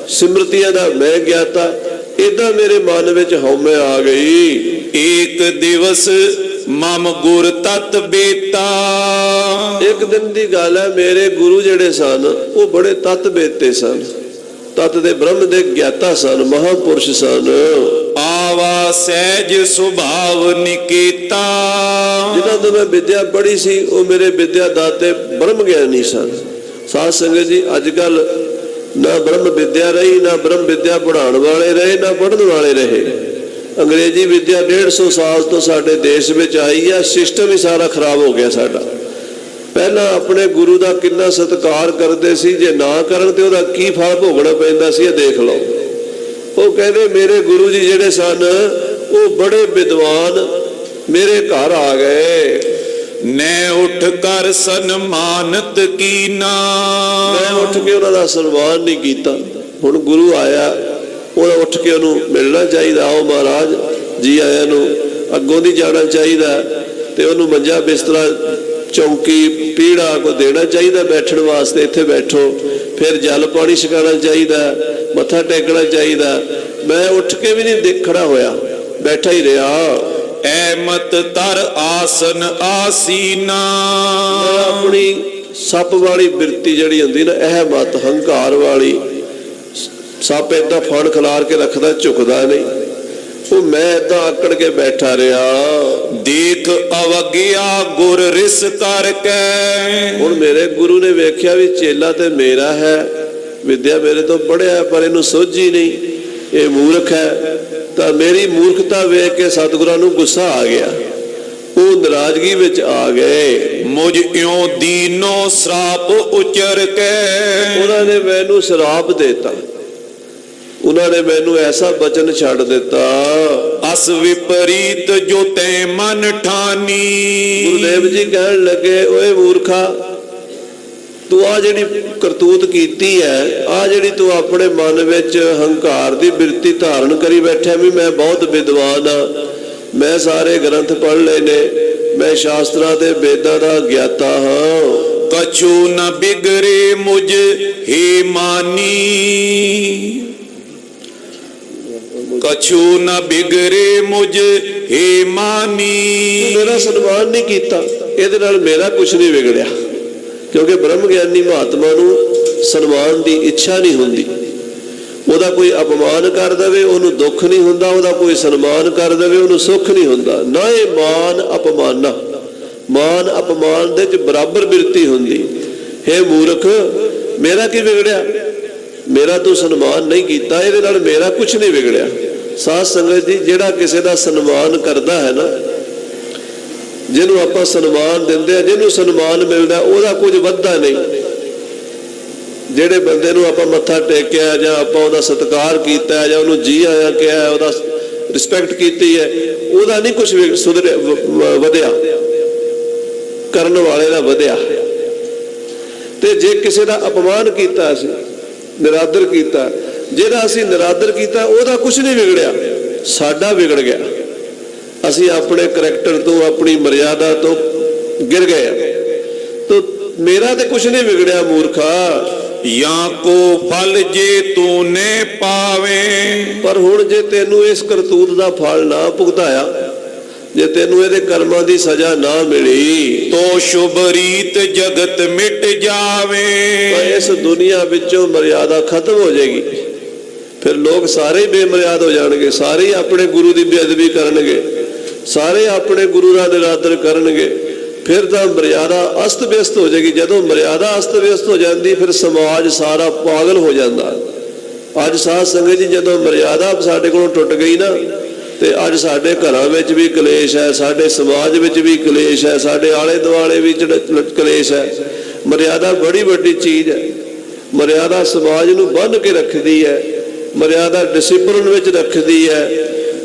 ਸਿਮਰਤੀਆਂ ਦਾ ਮੈਂ ਗਿਆਤਾ। ਏਦਾਂ ਮੇਰੇ ਮਨ ਵਿੱਚ ਹਉਮੈ ਆ ਗਈ। ਏਕ ਦਿਵਸ ਮਮ ਗੁਰ ਤਤ ਬੇਤਾ। ਇੱਕ ਦਿਨ ਦੀ ਗੱਲ ਹੈ, ਮੇਰੇ ਗੁਰੂ ਜਿਹੜੇ ਸਨ ਉਹ ਬੜੇ ਤਤ ਬੇਤੇ ਸਨ, ਤਤ ਦੇ ਬ੍ਰਹਮ ਦੇ ਗਿਆਤਾ ਸਨ, ਮਹਾਪੁਰਸ਼ ਸਨ। ਆਵਾ ਸਹਿਜ ਸੁਭਾਵ ਨਿਕੇਤਾ। ਜਿਨ੍ਹਾਂ ਤੋਂ ਮੈਂ ਵਿਦਿਆ ਪੜ੍ਹੀ ਸੀ ਉਹ ਮੇਰੇ ਵਿਦਿਆ ਦਾਤੇ ਬ੍ਰਹਮ ਗਿਆਨੀ ਸਨ। ਸਾਧ ਸੰਗਤ ਜੀ, ਅੱਜ ਕੱਲ ਨਾ ਬ੍ਰਹਮ ਵਿਦਿਆ ਰਹੀ, ਨਾ ਬ੍ਰਹਮ ਵਿਦਿਆ ਪੜ੍ਹਾਉਣ ਵਾਲੇ ਰਹੇ, ਨਾ ਪੜ੍ਹਨ ਵਾਲੇ ਰਹੇ। ਅੰਗਰੇਜ਼ੀ ਵਿਦਿਆ 150 ਸਾਲ ਤੋਂ ਸਾਡੇ ਦੇਸ਼ ਵਿੱਚ ਆਈ ਹੈ, ਸਿਸਟਮ ਹੀ ਸਾਰਾ ਖਰਾਬ ਹੋ ਗਿਆ ਸਾਡਾ। ਪਹਿਲਾਂ ਆਪਣੇ ਗੁਰੂ ਦਾ ਕਿੰਨਾ ਸਤਿਕਾਰ ਕਰਦੇ ਸੀ, ਜੇ ਨਾ ਕਰਨ ਤੇ ਉਹਦਾ ਕੀ ਫਲ ਭੋਗਣਾ ਪੈਂਦਾ ਸੀ ਇਹ ਦੇਖ ਲਓ। ਉਹ ਕਹਿੰਦੇ ਮੇਰੇ ਗੁਰੂ ਜੀ ਜਿਹੜੇ ਸਨ ਉਹ ਬੜੇ ਵਿਦਵਾਨ ਮੇਰੇ ਘਰ ਆ ਗਏ। ਨੈ ਉੱਠ ਕਰ ਸਨਮਾਨਤ ਕੀਨਾ। ਮੈਂ ਉੱਠ ਕੇ ਉਹਨਾਂ ਦਾ ਸਨਮਾਨ ਨਹੀਂ ਕੀਤਾ। ਹੁਣ ਗੁਰੂ ਆਇਆ, ਉਹਦਾ ਉੱਠ ਕੇ ਉਹਨੂੰ ਮਿਲਣਾ ਚਾਹੀਦਾ। ਆਓ ਮਹਾਰਾਜ ਜੀ ਆਇਆਂ ਨੂੰ, ਅੱਗੋਂ ਦੀ ਜਾਣਾ ਚਾਹੀਦਾ ਤੇ ਉਹਨੂੰ ਮੰਜਾ ਬਿਸਤਰਾ ਚੌਂਕੀ ਪੀੜਾ ਕੋ ਦੇਣਾ ਚਾਹੀਦਾ ਬੈਠਣ ਵਾਸਤੇ, ਇੱਥੇ ਬੈਠੋ। ਫਿਰ ਜਲ ਪਾਣੀ ਛਕਾਉਣਾ ਚਾਹੀਦਾ, ਮੱਥਾ ਟੇਕਣਾ ਚਾਹੀਦਾ। ਮੈਂ ਉੱਠ ਕੇ ਵੀ ਨਹੀਂ ਖੜਾ ਹੋਇਆ, ਬੈਠਾ ਹੀ ਰਿਹਾ। ਐਮਤ ਤਰ ਆਸਨ ਆਸੀਨਾ। ਆਪਣੀ ਸੱਪ ਵਾਲੀ ਬਿਰਤੀ ਜਿਹੜੀ ਹੁੰਦੀ ਨਾ, ਇਹ ਮਤ ਹੰਕਾਰ ਵਾਲੀ, ਸੱਪ ਏਦਾਂ ਫਣ ਖਿਲਾਰ ਕੇ ਰੱਖਦਾ, ਝੁਕਦਾ ਨਹੀਂ, ਉਹ ਮੈਂ ਏਦਾਂ ਆਕੜ ਕੇ ਬੈਠਾ ਰਿਹਾ। ਦੇਖ ਅਵਗਿਆ ਗੁਰ ਰਿਸ ਕਰਕੇ। ਹੁਣ ਮੇਰੇ ਗੁਰੂ ਨੇ ਵੇਖਿਆ ਵੀ ਚੇਲਾ ਤੇ ਮੇਰਾ ਹੈ, ਵਿਦਿਆ ਮੇਰੇ ਤੋਂ ਪੜ੍ਹਿਆ ਪਰ ਇਹਨੂੰ ਸੋਝੀ ਨਹੀਂ, ਇਹ ਮੂਰਖ ਹੈ। ਤਾਂ ਮੇਰੀ ਮੂਰਖਤਾ ਵੇਖ ਕੇ ਸਤਿਗੁਰਾਂ ਨੂੰ ਗੁੱਸਾ ਆ ਗਿਆ, ਉਹ ਨਾਰਾਜ਼ਗੀ ਵਿੱਚ ਆ ਗਏ। ਮੁਝ ਇਉ ਦੀਨੋ ਸਰਾਪ ਉਚਰ ਕੇ। ਉਹਨਾਂ ਨੇ ਮੈਨੂੰ ਸ਼ਰਾਪ ਦੇਤਾ, ਉਹਨਾਂ ਨੇ ਮੈਨੂੰ ਐਸਾ ਬਚਨ ਛੱਡ ਦਿੱਤਾ। ਅਸ ਵਿਪਰੀਤ ਜੋ ਤੈ ਮਨ ਠਾਨੀ। ਗੁਰਦੇਵ ਜੀ ਕਹਿਣ ਲੱਗੇ, ਓਏ ਮੂਰਖਾ, ਤੂੰ ਆ ਜਿਹੜੀ ਕਰਤੂਤ ਕੀਤੀ ਹੈ, ਆ ਜਿਹੜੀ ਤੂੰ ਆਪਣੇ ਮਨ ਵਿੱਚ ਹੰਕਾਰ ਦੀ ਬਿਰਤੀ ਧਾਰਨ ਕਰੀ ਬੈਠਾ ਵੀ ਮੈਂ ਬਹੁਤ ਵਿਦਵਾਨ ਆ, ਮੈਂ ਸਾਰੇ ਗ੍ਰੰਥ ਪੜ੍ਹ ਲਏ ਨੇ, ਮੈਂ ਸ਼ਾਸਤਰਾਂ ਤੇ ਵੇਦਾਂ ਦਾ ਗਿਆਤਾ ਹਾਂ। ਕਛੂ ਨ ਬਿਗਰੇ ਮੁਝ ਹੇ ਮਾਨੀ। ਕਛੂ ਨ ਬਿਗਰੇ ਮੁਝ ਹੇ ਮਾਨੀ। ਮੇਰਾ ਸਨਮਾਨ ਨਹੀਂ ਕੀਤਾ, ਇਹਦੇ ਨਾਲ ਮੇਰਾ ਕੁਝ ਨਹੀਂ ਵਿਗੜਿਆ। ਕਿਉਂਕਿ ਬ੍ਰਹਮ ਗਿਆਨੀ ਮਹਾਤਮਾ ਨੂੰ ਸਨਮਾਨ ਦੀ ਇੱਛਾ ਨਹੀਂ ਹੁੰਦੀ। ਉਹਦਾ ਕੋਈ ਅਪਮਾਨ ਕਰ ਦੇਵੇ ਉਹਨੂੰ ਦੁੱਖ ਨਹੀਂ ਹੁੰਦਾ, ਉਹਦਾ ਕੋਈ ਸਨਮਾਨ ਕਰ ਦੇਵੇ ਉਹਨੂੰ ਸੁੱਖ ਨਹੀਂ ਹੁੰਦਾ। ਨਾ ਇਹ ਮਾਨ ਅਪਮਾਨਾ, ਮਾਨ ਅਪਮਾਨ ਦੇ ਚ ਬਰਾਬਰ ਬਿਰਤੀ ਹੁੰਦੀ। ਹੇ ਮੂਰਖ, ਮੇਰਾ ਕੀ ਵਿਗੜਿਆ? ਮੇਰਾ ਤੂੰ ਸਨਮਾਨ ਨਹੀਂ ਕੀਤਾ, ਇਹਦੇ ਨਾਲ ਮੇਰਾ ਕੁਝ ਨਹੀਂ ਵਿਗੜਿਆ। ਸਾਧ ਸੰਗਤ ਜੀ, ਜਿਹੜਾ ਕਿਸੇ ਦਾ ਸਨਮਾਨ ਕਰਦਾ ਹੈ ਨਾ, ਜਿਹਨੂੰ ਆਪਾਂ ਸਨਮਾਨ ਦਿੰਦੇ ਆ, ਜਿਹਨੂੰ ਸਨਮਾਨ ਮਿਲਦਾ ਉਹਦਾ ਕੁਝ ਵੱਧਦਾ ਨਹੀਂ। ਜਿਹੜੇ ਬੰਦੇ ਨੂੰ ਆਪਾਂ ਮੱਥਾ ਟੇਕਿਆ ਜਾਂ ਆਪਾਂ ਉਹਦਾ ਸਤਿਕਾਰ ਕੀਤਾ ਜਾਂ ਉਹਨੂੰ ਜੀ ਆਇਆ ਕਿਹਾ, ਉਹਦਾ ਰਿਸਪੈਕਟ ਕੀਤੀ ਹੈ, ਉਹਦਾ ਨਹੀਂ ਕੁਝ ਵਧਿਆ। ਕਰਨ ਵਾਲੇ ਦਾ ਵਧਿਆ। ਤੇ ਜੇ ਕਿਸੇ ਦਾ ਅਪਮਾਨ ਕੀਤਾ, ਅਸੀਂ ਨਿਰਾਦਰ ਕੀਤਾ, ਜਿਹੜਾ ਅਸੀਂ ਨਿਰਾਦਰ ਕੀਤਾ ਉਹਦਾ ਕੁਝ ਨਹੀਂ ਵਿਗੜਿਆ, ਸਾਡਾ ਵਿਗੜ ਗਿਆ। ਅਸੀਂ ਆਪਣੇ ਕਰੈਕਟਰ ਤੋਂ, ਆਪਣੀ ਮਰਿਆਦਾ ਤੋਂ ਗਿਰ ਗਏ। ਤਾਂ ਮੇਰਾ ਤੇ ਕੁਝ ਨਹੀਂ ਵਿਗੜਿਆ ਮੂਰਖਾ। ਜਾਂ ਕੋ ਫਲ ਜੇ ਤੂਨੇ ਪਾਵੇ, ਪਰ ਹੁਣ ਜੇ ਤੈਨੂੰ ਇਸ ਕਰਤੂਤ ਦਾ ਫਲ ਨਾ ਭੁਗਤਾਇਆ, ਜੇ ਤੈਨੂੰ ਇਹਦੇ ਕਰਮਾਂ ਦੀ ਸਜ਼ਾ ਨਾ ਮਿਲੀ, ਤੋ ਸ਼ੁਭ ਰੀਤ ਜਗਤ ਮਿਟ ਜਾਵੇ। ਤਾਂ ਇਸ ਦੁਨੀਆ ਵਿੱਚੋਂ ਮਰਿਆਦਾ ਖਤਮ ਹੋ ਜਾਏਗੀ। ਫਿਰ ਲੋਕ ਸਾਰੇ ਬੇਮਰਿਆਦ ਹੋ ਜਾਣਗੇ, ਸਾਰੇ ਆਪਣੇ ਗੁਰੂ ਦੀ ਬੇਅਦਬੀ ਕਰਨਗੇ, ਸਾਰੇ ਆਪਣੇ ਗੁਰੂ ਦਾ ਨਿਰਾਦਰ ਕਰਨਗੇ। ਫਿਰ ਤਾਂ ਮਰਿਆਦਾ ਅਸਤ ਵਿਅਸਤ ਹੋ ਜਾਏਗੀ। ਜਦੋਂ ਮਰਿਆਦਾ ਅਸਤ ਵਿਅਸਤ ਹੋ ਜਾਂਦੀ, ਫਿਰ ਸਮਾਜ ਸਾਰਾ ਪਾਗਲ ਹੋ ਜਾਂਦਾ। ਅੱਜ ਸਾਧ ਸੰਗਤ ਜੀ, ਜਦੋਂ ਮਰਿਆਦਾ ਸਾਡੇ ਕੋਲੋਂ ਟੁੱਟ ਗਈ ਨਾ, ਤੇ ਅੱਜ ਸਾਡੇ ਘਰਾਂ ਵਿੱਚ ਵੀ ਕਲੇਸ਼ ਹੈ, ਸਾਡੇ ਸਮਾਜ ਵਿੱਚ ਵੀ ਕਲੇਸ਼ ਹੈ, ਸਾਡੇ ਆਲੇ ਦੁਆਲੇ ਵੀ ਕਲੇਸ਼ ਹੈ। ਮਰਿਆਦਾ ਬੜੀ ਵੱਡੀ ਚੀਜ਼ ਹੈ। ਮਰਿਆਦਾ ਸਮਾਜ ਨੂੰ ਬੰਨ੍ਹ ਕੇ ਰੱਖਦੀ ਹੈ, ਮਰਿਆਦਾ ਡਿਸਿਪਲਿਨ ਵਿੱਚ ਰੱਖਦੀ ਹੈ।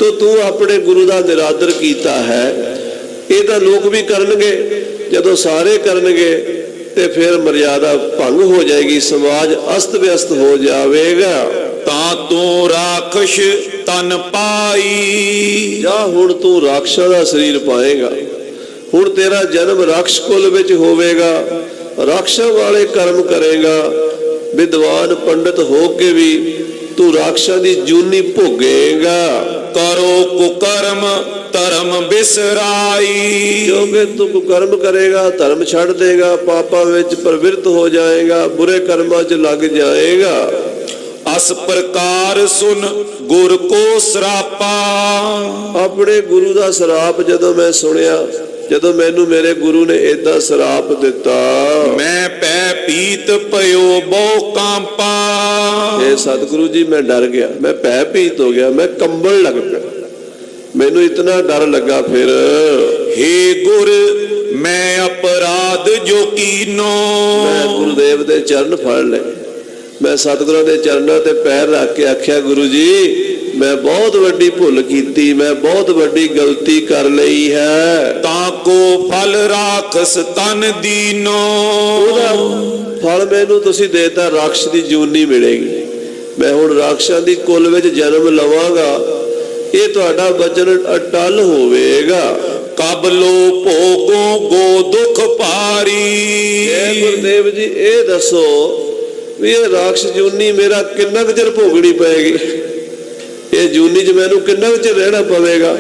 ਤਾਂ ਤੂੰ ਆਪਣੇ ਗੁਰੂ ਦਾ ਨਿਰਾਦਰ ਕੀਤਾ ਹੈ, ਇਹ ਤਾਂ ਲੋਕ ਵੀ ਕਰਨਗੇ। ਜਦੋਂ ਸਾਰੇ ਕਰਨਗੇ ਤੇ ਫਿਰ ਮਰਿਆਦਾ ਭੰਗ ਹੋ ਜਾਏਗੀ, ਸਮਾਜ ਅਸਤ ਵਿਅਸਤ ਹੋ ਜਾਵੇਗਾ। ਤਾਂ ਤੂੰ ਰਾਖਸ਼ ਤਨ ਪਾਈ, ਜਾਂ ਹੁਣ ਤੂੰ ਰਾਖਸ਼ਾਂ ਦਾ ਸਰੀਰ ਪਾਏਗਾ। ਹੁਣ ਤੇਰਾ ਜਨਮ ਰਾਖਸ਼ ਕੁਲ ਵਿੱਚ ਹੋਵੇਗਾ, ਰਾਖਸ਼ਾਂ ਵਾਲੇ ਕਰਮ ਕਰੇਗਾ। ਵਿਦਵਾਨ ਪੰਡਤ ਹੋ ਕੇ ਵੀ ਤੂੰ ਰਾਖਸ਼ਾਂ ਦੀ ਜੂਨੀ ਭੋਗੇਗਾ। ਕਰੋ ਕੁਕਰਮ ਧਰਮ ਬਿਸਰਾਈ, ਕਿਉਂਕਿ ਤੂੰ ਕੁਕਰਮ ਕਰੇਗਾ, ਧਰਮ ਛੱਡ ਦੇਗਾ, ਪਾਪਾਂ ਵਿੱਚ ਪ੍ਰਵਿਰਤ ਹੋ ਜਾਏਗਾ, ਬੁਰੇ ਕਰਮਾਂ 'ਚ ਲੱਗ ਜਾਏਗਾ। ਅਸ ਪ੍ਰਕਾਰ ਸੁਨ ਗੁਰ ਕੋ ਸਰਾਪਾ, ਆਪਣੇ ਗੁਰੂ ਦਾ ਸਰਾਪ ਜਦੋਂ ਮੈਂ ਸੁਣਿਆ, ਜਦੋਂ ਮੈਨੂੰ ਮੇਰੇ ਗੁਰੂ ਨੇ ਏਦਾਂ ਸਰਾਪ ਦਿੱਤਾ, ਮੈਂ ਪੈ ਪੀਤ ਪਇਓ ਬਹੁ ਕਾਂਪਾ। ਇਹ ਸਤਿਗੁਰੂ ਜੀ, ਮੈਂ ਡਰ ਗਿਆ, ਮੈਂ ਭੈ ਭੀਤ ਹੋ ਗਿਆ, ਮੈਂ ਕੰਬਣ ਲੱਗ ਪਿਆ, ਮੈਨੂੰ ਇਤਨਾ ਡਰ ਲੱਗਾ। ਫਿਰ ਹੇ ਗੁਰ ਮੈਂ ਅਪਰਾਧ ਜੋ ਕੀਨੋ, ਮੈਂ ਗੁਰੂਦੇਵ ਦੇ ਚਰਨ ਫੜ ਲਏ। ਮੈਂ ਸਤਿਗੁਰਾਂ ਦੇ ਚਰਨਾਂ ਤੇ ਪੈਰ ਰੱਖ ਕੇ ਆਖਿਆ, ਗੁਰੂ ਜੀ ਮੈਂ ਬਹੁਤ ਵੱਡੀ ਭੁੱਲ ਕੀਤੀ, ਮੈਂ ਬਹੁਤ ਵੱਡੀ ਗਲਤੀ ਕਰ ਲਈ ਹੈ। ਤਾਂ ਕੋ ਫਲ ਰਾਖਸ ਤਨ ਦੀਨੋ, ਉਹਦਾ ਫਲ ਮੈਨੂੰ ਤੁਸੀਂ ਦੇਤਾ, ਰਾਖਸ਼ ਦੀ ਜੂਨੀ ਮਿਲੇਗੀ। ਮੈਂ ਹੁਣ ਰਾਖਸ਼ਾਂ ਦੀ ਕੁੱਲ ਵਿੱਚ ਜਨਮ ਲਵਾਂਗਾ, ਇਹ ਤੁਹਾਡਾ ਬਚਨ ਅਟਲ ਹੋਵੇਗਾ। ਕਬ ਲੋ ਭੋਗੋ ਗੋ ਦੁਖ ਭਾਰੀ, ਇਹ ਗੁਰਦੇਵ ਜੀ ਇਹ ਦੱਸੋ ਵੀ ਇਹ ਰਾਖਸ਼ ਜੂਨੀ ਮੇਰਾ ਕਿੰਨਾ ਕੁ ਚਿਰ ਭੋਗਣੀ ਪਏਗੀ? ਇਹ ਜੂਨੀ 'ਚ ਮੈਨੂੰ ਕਿੰਨਾ ਕੁ ਚਿਰ ਰਹਿਣਾ ਪਵੇਗਾ?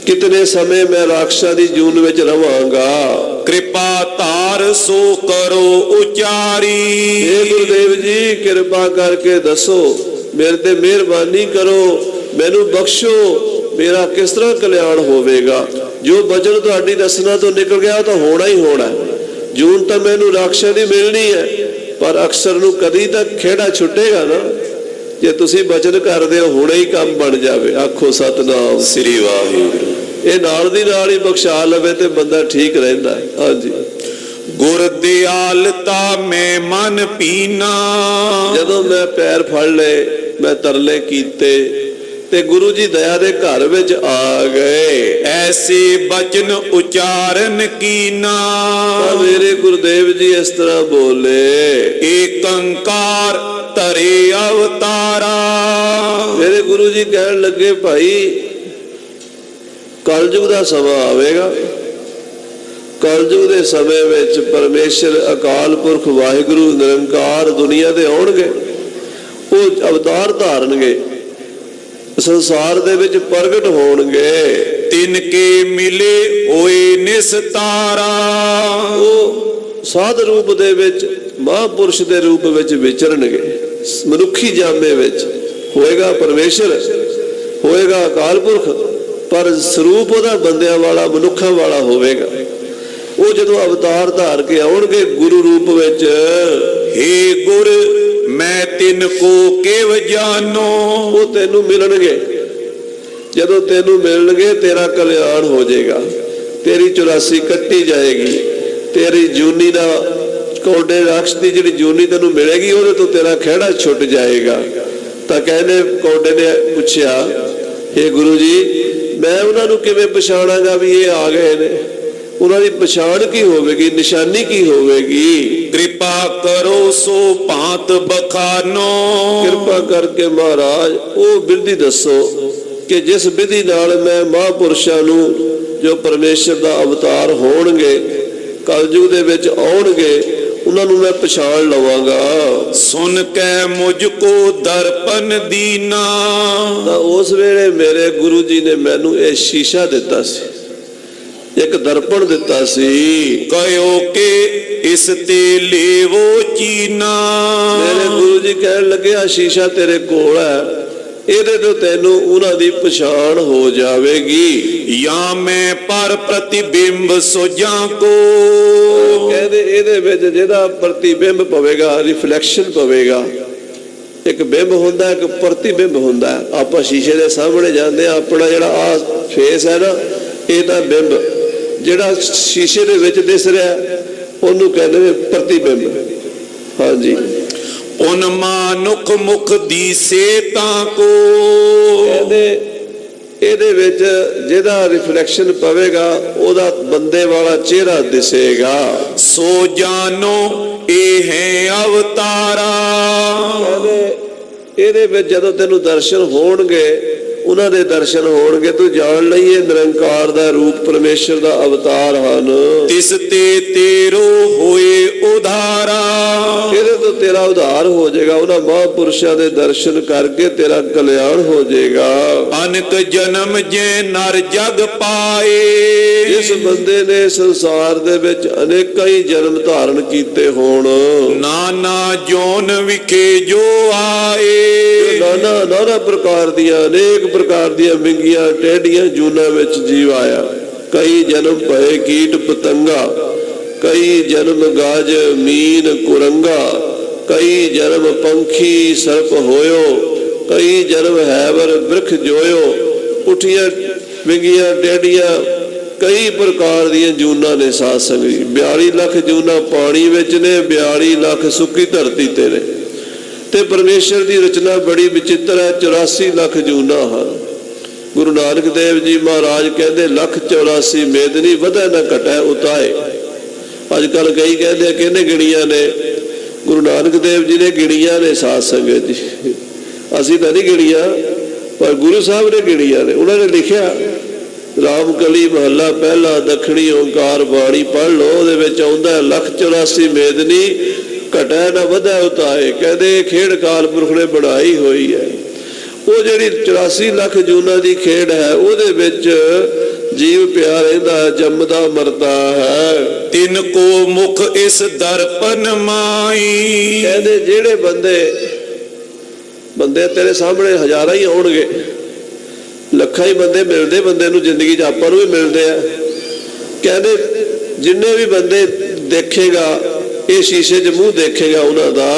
ਕਿਤਨੇ ਸਮੇਂ ਮੈਂ ਰਾਖਸ਼ਾਂ ਦੀ ਜੂਨ ਵਿੱਚ ਰਵਾਂਗਾ? ਕਿਰਪਾ ਧਾਰ ਸੋ ਕਰੋ ਉਚਾਰੀ। ਇਹ ਗੁਰਦੇਵ ਜੀ ਕਿਰਪਾ ਕਰਕੇ ਦੱਸੋ, ਮੇਰੇ ਤੇ ਮਿਹਰਬਾਨੀ ਕਰੋ, ਮੈਨੂੰ ਬਖਸ਼ੋ, ਮੇਰਾ ਕਿਸ ਤਰ੍ਹਾਂ ਕਲਿਆਣ ਹੋਵੇਗਾ? ਜੋ ਬਚਨ ਤੁਹਾਡੀ ਦੱਸਣਾ ਤੋਂ ਨਿਕਲ ਗਿਆ ਤਾਂ ਹੋਣਾ ਹੀ ਹੋਣਾ। ਜੂਨ ਤਾਂ ਮੈਨੂੰ ਰਾਖਸ਼ਾਂ ਦੀ ਮਿਲਣੀ ਹੈ, ਪਰ ਅਕਸਰ ਨੂੰ ਕਦੀ ਤਾਂ ਖੇੜਾ ਛੁੱਟੇਗਾ ਨਾ। ਜੇ ਤੁਸੀਂ ਬਚਨ ਕਰਦੇ ਹੋ ਹੁਣੇ ਹੀ ਕੰਮ ਬਣ ਜਾਵੇ। ਆਖੋ ਸਤਨਾਮ ਸ੍ਰੀ ਵਾਹਿਗੁਰੂ। ਇਹ ਨਾਲ ਦੀ ਨਾਲ ਹੀ ਬਖਸ਼ਾ ਲਵੇ ਤੇ ਬੰਦਾ ਠੀਕ ਰਹਿੰਦਾ ਹੈ। ਹਾਂਜੀ, ਗੁਰ ਦਿਆਲਤਾ ਮੈਂ ਮਨ ਪੀਨਾ, ਜਦੋਂ ਮੈਂ ਪੈਰ ਫੜ ਲਏ, ਮੈਂ ਤਰਲੇ ਕੀਤੇ ਤੇ ਗੁਰੂ ਜੀ ਦਇਆ ਦੇ ਘਰ ਵਿੱਚ ਆ ਗਏ। ਐਸੇ ਬਚਨ ਉਚਾਰਨ ਕੀਨਾ, ਮੇਰੇ ਗੁਰਦੇਵ ਜੀ ਇਸ ਤਰ੍ਹਾਂ ਬੋਲੇ, ਏਕੰਕਾਰ ਧਰੇ ਅਵਤਾਰਾ। ਮੇਰੇ ਗੁਰੂ ਜੀ ਕਹਿਣ ਲੱਗੇ, ਭਾਈ ਕਲਯੁਗ ਦਾ ਸਮਾਂ ਆਵੇਗਾ। ਕਲਯੁਗ ਦੇ ਸਮੇਂ ਵਿੱਚ ਪਰਮੇਸ਼ਰ ਅਕਾਲ ਪੁਰਖ ਵਾਹਿਗੁਰੂ ਨਿਰੰਕਾਰ ਦੁਨੀਆ ਤੇ ਆਉਣਗੇ। ਉਹ ਅਵਤਾਰ ਧਾਰਨਗੇ, ਸੰਸਾਰ ਦੇ ਵਿੱਚ ਪ੍ਰਗਟ ਹੋਣਗੇ। ਤਿਨ ਕੇ ਮਿਲੇ ਹੋਏ ਨਿਸਤਾਰਾ, ਉਹ ਸਾਧ ਰੂਪ ਦੇ ਵਿੱਚ, ਮਹਾਂਪੁਰਸ਼ ਦੇ ਰੂਪ ਵਿੱਚ ਵਿਚਰਨਗੇ। ਮਨੁੱਖੀ ਜਾਮੇ ਵਿੱਚ ਹੋਏਗਾ ਪਰਮੇਸ਼ਰ, ਹੋਏਗਾ ਅਕਾਲ ਪੁਰਖ, ਪਰ ਸਰੂਪ ਉਹਦਾ ਬੰਦਿਆਂ ਵਾਲਾ, ਮਨੁੱਖਾਂ ਵਾਲਾ ਹੋਵੇਗਾ। ਉਹ ਜਦੋਂ ਅਵਤਾਰ ਧਾਰ ਕੇ ਆਉਣਗੇ ਗੁਰੂ ਰੂਪ ਵਿੱਚ, ਹੇ ਗੁਰ ਮੈਂ ਤਿਨ ਕੋ ਕਿਵ ਜਾਨੋ, ਉਹ ਤੈਨੂੰ ਮਿਲਣਗੇ। ਜਦੋਂ ਤੈਨੂੰ ਮਿਲਣਗੇ ਤੇਰਾ ਕਲਿਆਣ ਹੋ ਜਾਏਗਾ, ਤੇਰੀ 84 ਕੱਟੀ ਜਾਏਗੀ, ਤੇਰੀ ਜੂਨੀ ਦਾ ਕੌਡੇ ਰਾਖਸ਼ ਦੀ ਜਿਹੜੀ ਜੂਨੀ ਤੈਨੂੰ ਮਿਲੇਗੀ ਉਹਦੇ ਤੋਂ ਤੇਰਾ ਖਹਿੜਾ ਛੁੱਟ ਜਾਏਗਾ। ਤਾਂ ਕਹਿੰਦੇ ਕੌਡੇ ਨੇ ਪੁੱਛਿਆ, ਹੇ ਗੁਰੂ ਜੀ ਮੈਂ ਉਹਨਾਂ ਨੂੰ ਕਿਵੇਂ ਪਛਾਣਾਂਗਾ ਵੀ ਇਹ ਆ ਗਏ ਨੇ? ਉਹਨਾਂ ਦੀ ਪਛਾਣ ਕੀ ਹੋਵੇਗੀ, ਨਿਸ਼ਾਨੀ ਕੀ ਹੋਵੇਗੀ? ਕਿਰਪਾ ਕਰੋ ਸੋ ਭਾਂਤ ਬਖਾਨੋ। ਕਿਰਪਾ ਕਰਕੇ ਮਹਾਰਾਜ ਉਹ ਵਿਧੀ ਦੱਸੋ ਕਿ ਜਿਸ ਵਿਧੀ ਨਾਲ ਮੈਂ ਮਹਾਂਪੁਰਸ਼ਾਂ ਨੂੰ ਜੋ ਪਰਮੇਸ਼ਰ ਦਾ ਅਵਤਾਰ ਹੋਣਗੇ, ਕਲਯੁਗ ਦੇ ਵਿੱਚ ਆਉਣਗੇ, ਉਹਨਾਂ ਨੂੰ ਮੈਂ ਪਛਾਣ ਲਵਾਂਗਾ। ਸੁਨ ਕੈ ਮੁਝ ਕੋ ਦਰਪਨ ਦੀਨਾ। ਤਾਂ ਉਸ ਵੇਲੇ ਮੇਰੇ ਗੁਰੂ ਜੀ ਨੇ ਮੈਨੂੰ ਇਹ ਸ਼ੀਸ਼ਾ ਦਿੱਤਾ ਸੀ, ਇੱਕ ਦਰਪਣ ਦਿੱਤਾ ਸੀ। ਕਹਿਓ ਕਿ ਇਸ ਤੇ ਲੇਵੋ ਚੀਨਾ। ਮੇਰੇ ਗੁਰੂ ਜੀ ਕਹਿਣ ਲੱਗੇ ਆ ਸ਼ੀਸ਼ਾ ਤੇਰੇ ਕੋਲ ਹੈ, ਇਹਦੇ ਤੋਂ ਤੈਨੂੰ ਉਹਨਾਂ ਦੀ ਪਛਾਣ ਹੋ ਜਾਵੇਗੀ। ਜਾਂ ਮੈਂ ਪਰ ਪ੍ਰਤੀਬਿੰਬ ਸੋਜਾਂ ਕੋ। ਕਹਿੰਦੇ ਇਹਦੇ ਵਿੱਚ ਜਿਹਦਾ ਪ੍ਰਤੀਬਿੰਬ ਪਵੇਗਾ, ਰਿਫਲੈਕਸ਼ਨ ਪਵੇਗਾ। ਇੱਕ ਬਿੰਬ ਹੁੰਦਾ, ਇੱਕ ਪ੍ਰਤੀਬਿੰਬ ਹੁੰਦਾ। ਆਪਾਂ ਸ਼ੀਸ਼ੇ ਦੇ ਸਾਹਮਣੇ ਜਾਂਦੇ ਆ, ਆਪਣਾ ਜਿਹੜਾ ਆ ਫੇਸ ਹੈ ਨਾ, ਇਹ ਤਾਂ ਬਿੰਬ ਜਿਹੜਾ ਸ਼ੀਸ਼ੇ ਦੇ ਵਿੱਚ ਦਿਸ ਰਿਹਾ ਉਹਨੂੰ ਕਹਿੰਦੇ ਨੇ ਪ੍ਰਤੀਬਿੰਬ। ਹਾਂਜੀ, ਉਨ ਮਾਨੁਖ ਮੁਖ ਦੀਸੇ ਤਾਂ ਕੋ। ਕਹਿੰਦੇ ਇਹਦੇ ਵਿੱਚ ਜਿਹਦਾ ਰਿਫਲੈਕਸ਼ਨ ਪਵੇਗਾ ਉਹਦਾ ਬੰਦੇ ਵਾਲਾ ਚਿਹਰਾ ਦਿਸੇਗਾ। ਸੋ ਜਾਨੋ ਇਹ ਹੈ ਅਵਤਾਰਾ। ਕਹਿੰਦੇ ਇਹਦੇ ਵਿੱਚ ਜਦੋਂ ਤੈਨੂੰ ਦਰਸ਼ਨ ਹੋਣਗੇ, ਉਹਨਾਂ ਦੇ ਦਰਸ਼ਨ ਹੋਣਗੇ, ਤੂੰ ਜਾਣ ਲਈ ਇਹ ਨਿਰੰਕਾਰ ਦਾ ਰੂਪ ਪਰਮੇਸ਼ਰ ਦਾ ਅਵਤਾਰ ਹਨ। ਤਿਸ ਤੇ ਤੇਰੋ ਹੋਏ ਉਧਾਰਾ। ਇਹਦੇ ਤੋਂ ਤੇਰਾ ਉਧਾਰ ਹੋ ਜਾਏਗਾ, ਉਹਨਾਂ ਮਹਾਂਪੁਰਸ਼ਾਂ ਦੇ ਦਰਸ਼ਨ ਕਰਕੇ ਤੇਰਾ ਕਲਿਆਣ ਹੋ ਜਾਏਗਾ। ਅਨਕ ਜਨਮ ਜੇ ਨਰ ਜਗ ਪਾਏ। ਜਿਸ ਬੰਦੇ ਨੇ ਸੰਸਾਰ ਦੇ ਵਿੱਚ ਅਨੇਕਾਂ ਹੀ ਜਨਮ ਧਾਰਨ ਕੀਤੇ ਹੋਣ, ਨਾਨਾ ਜੋਨ ਵਿਖੇ ਜੋ ਆਏ। ਨਾਨਾ ਪ੍ਰਕਾਰ ਦੀਆਂ, ਅਨੇਕ ਪ੍ਰਕਾਰ ਦੀਆਂ ਵਿੰਗੀਆਂ ਟੇਢੀਆਂ ਜੂਨਾਂ ਵਿੱਚ ਜੀਵ ਆਇਆ। ਕਈ ਜਨਮ ਭਏ ਕੀਟ ਪਤੰਗਾ, ਕਈ ਜਨਮ ਗਾਜ ਮੀਨ ਕੁਰੰਗਾ, ਕਈ ਜਨਮ ਪੰਖੀ ਸਰਪ ਹੋਇਓ, ਕਈ ਜਨਮ ਹੈਵਰ ਬ੍ਰਿਖ ਜੋਇਓ। ਪੁੱਠੀਆਂ ਵਿੰਗੀਆਂ ਟੇਢੀਆਂ ਕਈ ਪ੍ਰਕਾਰ ਦੀਆਂ ਜੂਨਾਂ ਨੇ ਸਾਧ ਸੰਗਤ ਜੀ। 42 ਲੱਖ ਜੂਨਾਂ ਪਾਣੀ ਵਿੱਚ ਨੇ, 42 ਲੱਖ ਸੁੱਕੀ ਧਰਤੀ ਤੇ ਨੇ। ਤੇ ਪਰਮੇਸ਼ਰ ਦੀ ਰਚਨਾ ਬੜੀ ਵਿਚਿੱਤਰ ਹੈ। 84 ਲੱਖ ਜੂਨਾਂ ਹਨ। ਗੁਰੂ ਨਾਨਕ ਦੇਵ ਜੀ ਮਹਾਰਾਜ ਕਹਿੰਦੇ 184 ਮੇਦਨੀ ਵਧੈ ਨਾ ਘਟੈ ਉਤਾਏ। ਅੱਜ ਕੱਲ ਕਈ ਕਹਿੰਦੇ ਕਿਹਨੇ ਗਿਣੀਆਂ ਨੇ? ਗੁਰੂ ਨਾਨਕ ਦੇਵ ਜੀ ਨੇ ਗਿਣੀਆਂ ਨੇ ਸਾਧ ਸੰਗਤ ਜੀ, ਅਸੀਂ ਤਾਂ ਨਹੀਂ ਗਿਣੀਆਂ, ਪਰ ਗੁਰੂ ਸਾਹਿਬ ਨੇ ਗਿਣੀਆਂ ਨੇ। ਉਹਨਾਂ ਨੇ ਲਿਖਿਆ ਰਾਮ ਕਲੀ ਮਹੱਲਾ ਪਹਿਲਾ ਦੱਖਣੀ ਓਂਕਾਰ ਬਾਣੀ ਪੜ੍ਹ ਲਓ, ਉਹਦੇ ਵਿੱਚ ਆਉਂਦਾ 184 ਮੇਦਨੀ ਘਟੈ ਨਾ ਵਧੈ ਉਤਾਏ। ਕਹਿੰਦੇ ਖੇਡ ਕਾਲ ਪੁਰਖ ਨੇ ਬਣਾਈ ਹੋਈ ਹੈ। ਉਹ ਜਿਹੜੀ 84 ਲੱਖ ਜੂਨਾਂ ਦੀ ਖੇਡ ਹੈ, ਉਹਦੇ ਵਿੱਚ ਜੀਵ ਪਿਆ ਰਹਿੰਦਾ, ਜੰਮਦਾ ਮਰਦਾ ਹੈ। ਤਿੰਨ ਕੋ ਮੁਖ ਇਸ ਦਰਪਨ ਮਾਈ। ਕਹਿੰਦੇ ਜਿਹੜੇ ਬੰਦੇ ਤੇਰੇ ਸਾਹਮਣੇ ਹਜ਼ਾਰਾਂ ਹੀ ਆਉਣਗੇ, ਲੱਖਾਂ ਹੀ ਬੰਦੇ ਮਿਲਦੇ ਬੰਦੇ ਨੂੰ ਜ਼ਿੰਦਗੀ 'ਚ, ਆਪਾਂ ਨੂੰ ਵੀ ਮਿਲਦੇ ਆ। ਕਹਿੰਦੇ ਜਿੰਨੇ ਵੀ ਬੰਦੇ ਦੇਖੇਗਾ, ਇਹ ਸ਼ੀਸ਼ੇ 'ਚ ਮੂੰਹ ਦੇਖੇਗਾ ਉਹਨਾਂ ਦਾ।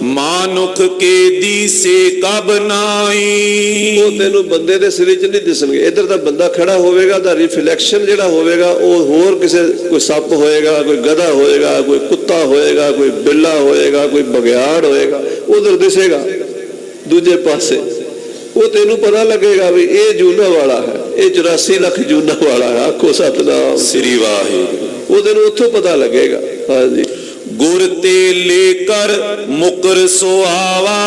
ਮਾਨੁਖ ਕੇ ਦੀਸੇ ਕਬ ਨਾਈ। ਉਹ ਤੈਨੂੰ ਬੰਦੇ ਦੇ ਸਿਰ 'ਚ ਨਹੀਂ ਦਿਸਣਗੇ। ਇੱਧਰ ਤਾਂ ਬੰਦਾ ਖੜਾ ਹੋਵੇਗਾ, ਤਾਂ ਰਿਫਲੈਕਸ਼ਨ ਜਿਹੜਾ ਹੋਵੇਗਾ ਉਹ ਹੋਰ ਕਿਸੇ, ਕੋਈ ਸੱਪ ਹੋਏਗਾ, ਕੋਈ ਗਧਾ ਹੋਏਗਾ, ਕੋਈ ਕੁੱਤਾ ਹੋਏਗਾ, ਕੋਈ ਬਿੱਲਾ ਹੋਏਗਾ, ਕੋਈ ਬਘਿਆੜ ਹੋਏਗਾ, ਉਧਰ ਦਿਸੇਗਾ ਦੂਜੇ ਪਾਸੇ। ਉਹ ਤੈਨੂੰ ਪਤਾ ਲੱਗੇਗਾ ਵੀ ਇਹ ਜੂਨਾਂ ਵਾਲਾ ਹੈ, ਇਹ 84 ਲੱਖ ਜੂਨਾਂ ਵਾਲਾ ਹੈ। ਆਖੋ ਸਤਿਨਾਮ ਸ੍ਰੀ ਵਾਹਿਗੁਰੂ। ਉਹ ਤੈਨੂੰ ਉੱਥੋਂ ਪਤਾ ਲੱਗੇਗਾ। ਹਾਂਜੀ, ਗੁਰ ਤੇ ਲੇਕਰ ਮੁਕਰ ਸੁਆਵਾ।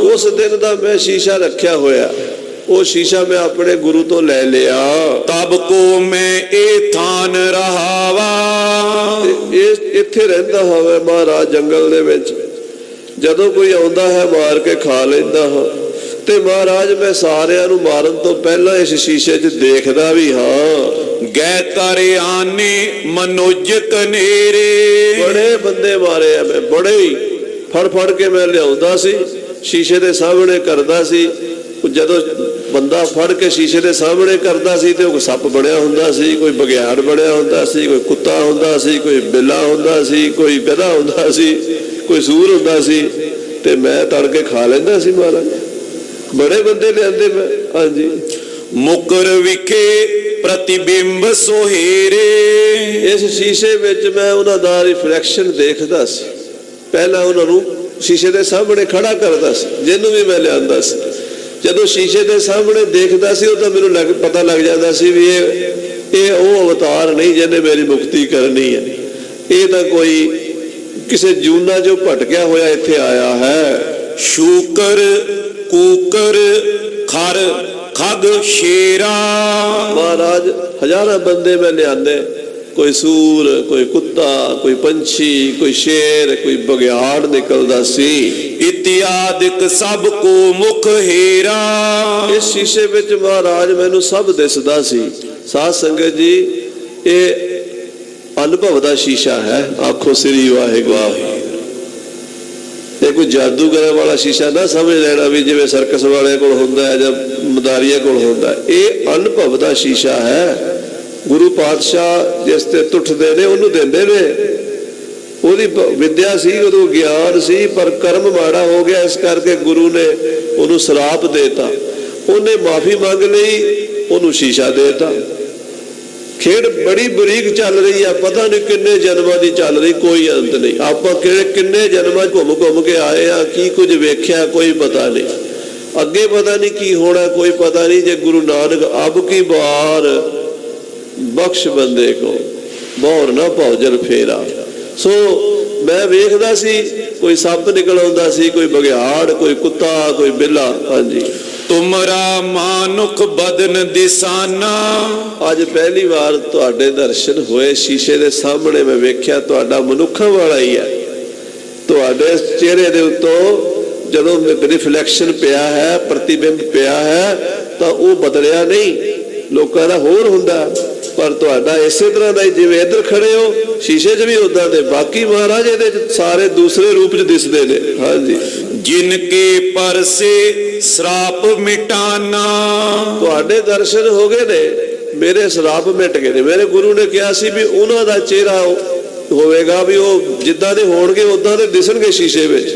ਉਸ ਦਿਨ ਦਾ ਮੈਂ ਸ਼ੀਸ਼ਾ ਰੱਖਿਆ ਹੋਇਆ, ਉਹ ਸ਼ੀਸ਼ਾ ਮੈਂ ਆਪਣੇ ਗੁਰੂ ਤੋਂ ਲੈ ਲਿਆ। ਤਬ ਕੋ ਮੈਂ ਇਹ ਥਾਨ ਰਹਾਵਾ। ਇਹ ਇੱਥੇ ਰਹਿੰਦਾ ਹੋਵੇ ਮਹਾਰਾਜ ਜੰਗਲ ਦੇ ਵਿੱਚ, ਜਦੋਂ ਕੋਈ ਆਉਂਦਾ ਹੈ ਮਾਰ ਕੇ ਖਾ ਲੈਂਦਾ ਹਾਂ। ਤੇ ਮਹਾਰਾਜ ਮੈਂ ਸਾਰਿਆਂ ਨੂੰ ਮਾਰਨ ਤੋਂ ਪਹਿਲਾਂ ਇਸ ਸ਼ੀਸ਼ੇ 'ਚ ਦੇਖਦਾ ਵੀ ਹਾਂ। ਗੈ ਕਰ ਆਨੇ ਮਨੁਜ ਕਨੇਰੇ। ਬੜੇ ਬੰਦੇ ਮਾਰੇ ਆ ਮੈਂ, ਬੜੇ ਹੀ ਫੜ ਕੇ ਮੈਂ ਲਿਆਉਂਦਾ ਸੀ, ਸ਼ੀਸ਼ੇ ਦੇ ਸਾਹਮਣੇ ਕਰਦਾ ਸੀ। ਜਦੋਂ ਬੰਦਾ ਫੜ ਕੇ ਸ਼ੀਸ਼ੇ ਦੇ ਸਾਹਮਣੇ ਕਰਦਾ ਸੀ ਤੇ ਉਹ ਸੱਪ ਬਣਿਆ ਹੁੰਦਾ ਸੀ, ਕੋਈ ਬਘਿਆੜ ਬਣਿਆ ਹੁੰਦਾ ਸੀ, ਕੋਈ ਕੁੱਤਾ ਹੁੰਦਾ ਸੀ, ਕੋਈ ਬਿੱਲਾ ਹੁੰਦਾ ਸੀ, ਕੋਈ ਗਧਾ ਹੁੰਦਾ ਸੀ, ਕੋਈ ਸੂਰ ਹੁੰਦਾ ਸੀ, ਤੇ ਮੈਂ ਤੜ ਕੇ ਖਾ ਲੈਂਦਾ ਸੀ ਮਹਾਰਾਜ। ਬੜੇ ਬੰਦੇ ਲਿਆਂਦੇ ਮੈਂ। ਹਾਂਜੀ, ਮੁਕਰ ਵਿਖੇ ਪ੍ਰਤੀਬਿੰਬ ਸੋਹੇਰੇ। ਇਸ ਸ਼ੀਸ਼ੇ ਵਿੱਚ ਮੈਂ ਉਹਨਾਂ ਦਾ ਰਿਫਲੈਕਸ਼ਨ ਦੇਖਦਾ ਸੀ। ਪਹਿਲਾਂ ਉਹਨਾਂ ਨੂੰ ਸ਼ੀਸ਼ੇ ਦੇ ਸਾਹਮਣੇ ਖੜਾ ਕਰਦਾ ਸੀ, ਜਿਹਨੂੰ ਵੀ ਮੈਂ ਲਿਆਂਦਾ ਸੀ। ਜਦੋਂ ਸ਼ੀਸ਼ੇ ਦੇ ਸਾਹਮਣੇ ਦੇਖਦਾ ਸੀ, ਉਹ ਤਾਂ ਮੈਨੂੰ ਪਤਾ ਲੱਗ ਜਾਂਦਾ ਸੀ ਵੀ ਇਹ ਉਹ ਅਵਤਾਰ ਨਹੀਂ ਜਿਹਨੇ ਮੇਰੀ ਮੁਕਤੀ ਕਰਨੀ ਹੈ। ਇਹ ਤਾਂ ਕੋਈ ਕਿਸੇ ਜੂਨਾ ਜੋ ਭਟਕਿਆ ਹੋਇਆ ਇੱਥੇ ਆਇਆ ਹੈ। ਸ਼ੂਕਰ ਕੂਕਰ ਖਰ ਖਗ ਸ਼ੇਰਾ। ਮਹਾਰਾਜ ਹਜ਼ਾਰਾਂ ਬੰਦੇ ਮੈਂ ਲਿਆਂਦੇ, ਕੋਈ ਸੂਰ, ਕੋਈ ਕੁੱਤਾ, ਕੋਈ ਪੰਛੀ, ਕੋਈ ਸ਼ੇਰ, ਕੋਈ ਬਘਿਆੜ ਨਿਕਲਦਾ ਸੀ। ਇਤਿਆਦਿਕ ਸਭ ਕੋ ਮੁਖ ਹੇਰਾ। ਇਸ ਸ਼ੀਸ਼ੇ ਵਿੱਚ ਮਹਾਰਾਜ ਮੈਨੂੰ ਸਭ ਦਿਸਦਾ ਸੀ। ਸਾਧ ਸੰਗਤ ਜੀ, ਇਹ ਅਨੁਭਵ ਦਾ ਸ਼ੀਸ਼ਾ ਹੈ। ਆਖੋ ਸ੍ਰੀ ਵਾਹਿਗੁਰੂ। ਇਹ ਕੋਈ ਜਾਦੂਗਰ ਵਾਲਾ ਸ਼ੀਸ਼ਾ ਨਾ ਸਮਝ ਲੈਣਾ ਵੀ ਜਿਵੇਂ ਸਰਕਸ ਵਾਲਿਆਂ ਕੋਲ ਹੁੰਦਾ ਹੈ ਜਾਂ ਮਦਾਰੀਆਂ ਕੋਲ ਹੁੰਦਾ ਹੈ। ਇਹ ਅਨੁਭਵ ਦਾ ਸ਼ੀਸ਼ਾ ਹੈ। ਗੁਰੂ ਪਾਤਸ਼ਾਹ ਜਿਸ ਤੇ ਟੁੱਟਦੇ ਨੇ ਉਹਨੂੰ ਦਿੰਦੇ ਨੇ। ਉਹਦੀ ਵਿਦਿਆ ਸੀ, ਉਦੋਂ ਗਿਆਨ ਸੀ, ਪਰ ਕਰਮ ਮਾੜਾ ਹੋ ਗਿਆ, ਇਸ ਕਰਕੇ ਗੁਰੂ ਨੇ ਉਹਨੂੰ ਸਰਾਪ ਦੇਤਾ। ਉਹਨੇ ਮਾਫੀ ਮੰਗ ਲਈ, ਉਹਨੂੰ ਸ਼ੀਸ਼ਾ ਦੇਤਾ। ਖੇਡ ਬੜੀ ਬਰੀਕ ਚੱਲ ਰਹੀ ਆ, ਪਤਾ ਨਹੀਂ ਕਿੰਨੇ ਜਨਮਾਂ ਦੀ ਚੱਲ ਰਹੀ, ਕੋਈ ਅੰਤ ਨਹੀਂ। ਆਪਾਂ ਕਿੰਨੇ ਜਨਮਾਂ ਘੁੰਮ ਕੇ ਆਏ ਆ, ਕੀ ਕੁਝ ਵੇਖਿਆ ਕੋਈ ਪਤਾ ਨਹੀਂ, ਅੱਗੇ ਪਤਾ ਨਹੀਂ ਕੀ ਹੋਣਾ ਕੋਈ ਪਤਾ ਨਹੀਂ। ਜੇ ਗੁਰੂ ਨਾਨਕ ਅਬ ਕੀ ਬਾਰ ਬਖਸ਼ ਬੰਦੇ ਕੋ ਬੌਰ ਨਾ ਭੌਜਲ ਫੇਰਾ। ਸੋ ਮੈਂ ਵੇਖਦਾ ਸੀ, ਕੋਈ ਸੱਪ ਨਿਕਲ ਆਉਂਦਾ ਸੀ, ਕੋਈ ਬਘਿਆੜ, ਕੋਈ ਕੁੱਤਾ, ਕੋਈ ਬਿੱਲਾ। ਹਾਂਜੀ, ਤੁਮਰਾ ਮਾਨੁਖ ਬਦਨ ਦਿਸਾਨਾ। ਅੱਜ ਪਹਿਲੀ ਵਾਰ ਤੁਹਾਡੇ ਦਰਸ਼ਨ ਹੋਏ। ਸ਼ੀਸ਼ੇ ਦੇ ਸਾਹਮਣੇ ਮੈਂ ਵੇਖਿਆ ਤੁਹਾਡਾ ਮਨੁੱਖਾਂ ਵਾਲਾ ਹੀ ਹੈ। ਤੁਹਾਡੇ ਚਿਹਰੇ ਦੇ ਉੱਤੋਂ ਜਦੋਂ ਰਿਫਲੈਕਸ਼ਨ ਪਿਆ ਹੈ, ਪ੍ਰਤੀਬਿੰਬ ਪਿਆ ਹੈ, ਤਾਂ ਉਹ ਬਦਲਿਆ ਨਹੀਂ। ਲੋਕਾਂ ਦਾ ਹੋਰ ਹੁੰਦਾ, ਪਰ ਤੁਹਾਡਾ ਇਸੇ ਤਰ੍ਹਾਂ ਦਾ ਹੀ। ਜਿਵੇਂ ਇੱਧਰ ਖੜੇ ਹੋ, ਸ਼ੀਸ਼ੇ 'ਚ ਵੀ ਉਦਾਂ ਦੇ। ਬਾਕੀ ਮਹਾਰਾਜ ਇਹਦੇ 'ਚ ਸਾਰੇ ਦੂਸਰੇ ਰੂਪ 'ਚ ਦਿਸਦੇ ਨੇ। ਹਾਂਜੀ, ਜਿਨ ਕੇ ਪਰਸੇ ਸਰਾਪ ਮਿਟਾਨਾ। ਤੁਹਾਡੇ ਦਰਸ਼ਨ ਹੋ ਗਏ ਨੇ, ਮੇਰੇ ਸਰਾਪ ਮਿਟ ਗਏ ਨੇ। ਮੇਰੇ ਗੁਰੂ ਨੇ ਕਿਹਾ ਸੀ ਵੀ ਉਹਨਾਂ ਦਾ ਚਿਹਰਾ ਹੋਵੇਗਾ ਵੀ ਉਹ ਜਿੱਦਾਂ ਦੇ ਹੋਣਗੇ ਉਦਾਂ ਦੇ ਦਿਸਣਗੇ ਸ਼ੀਸ਼ੇ ਵਿੱਚ,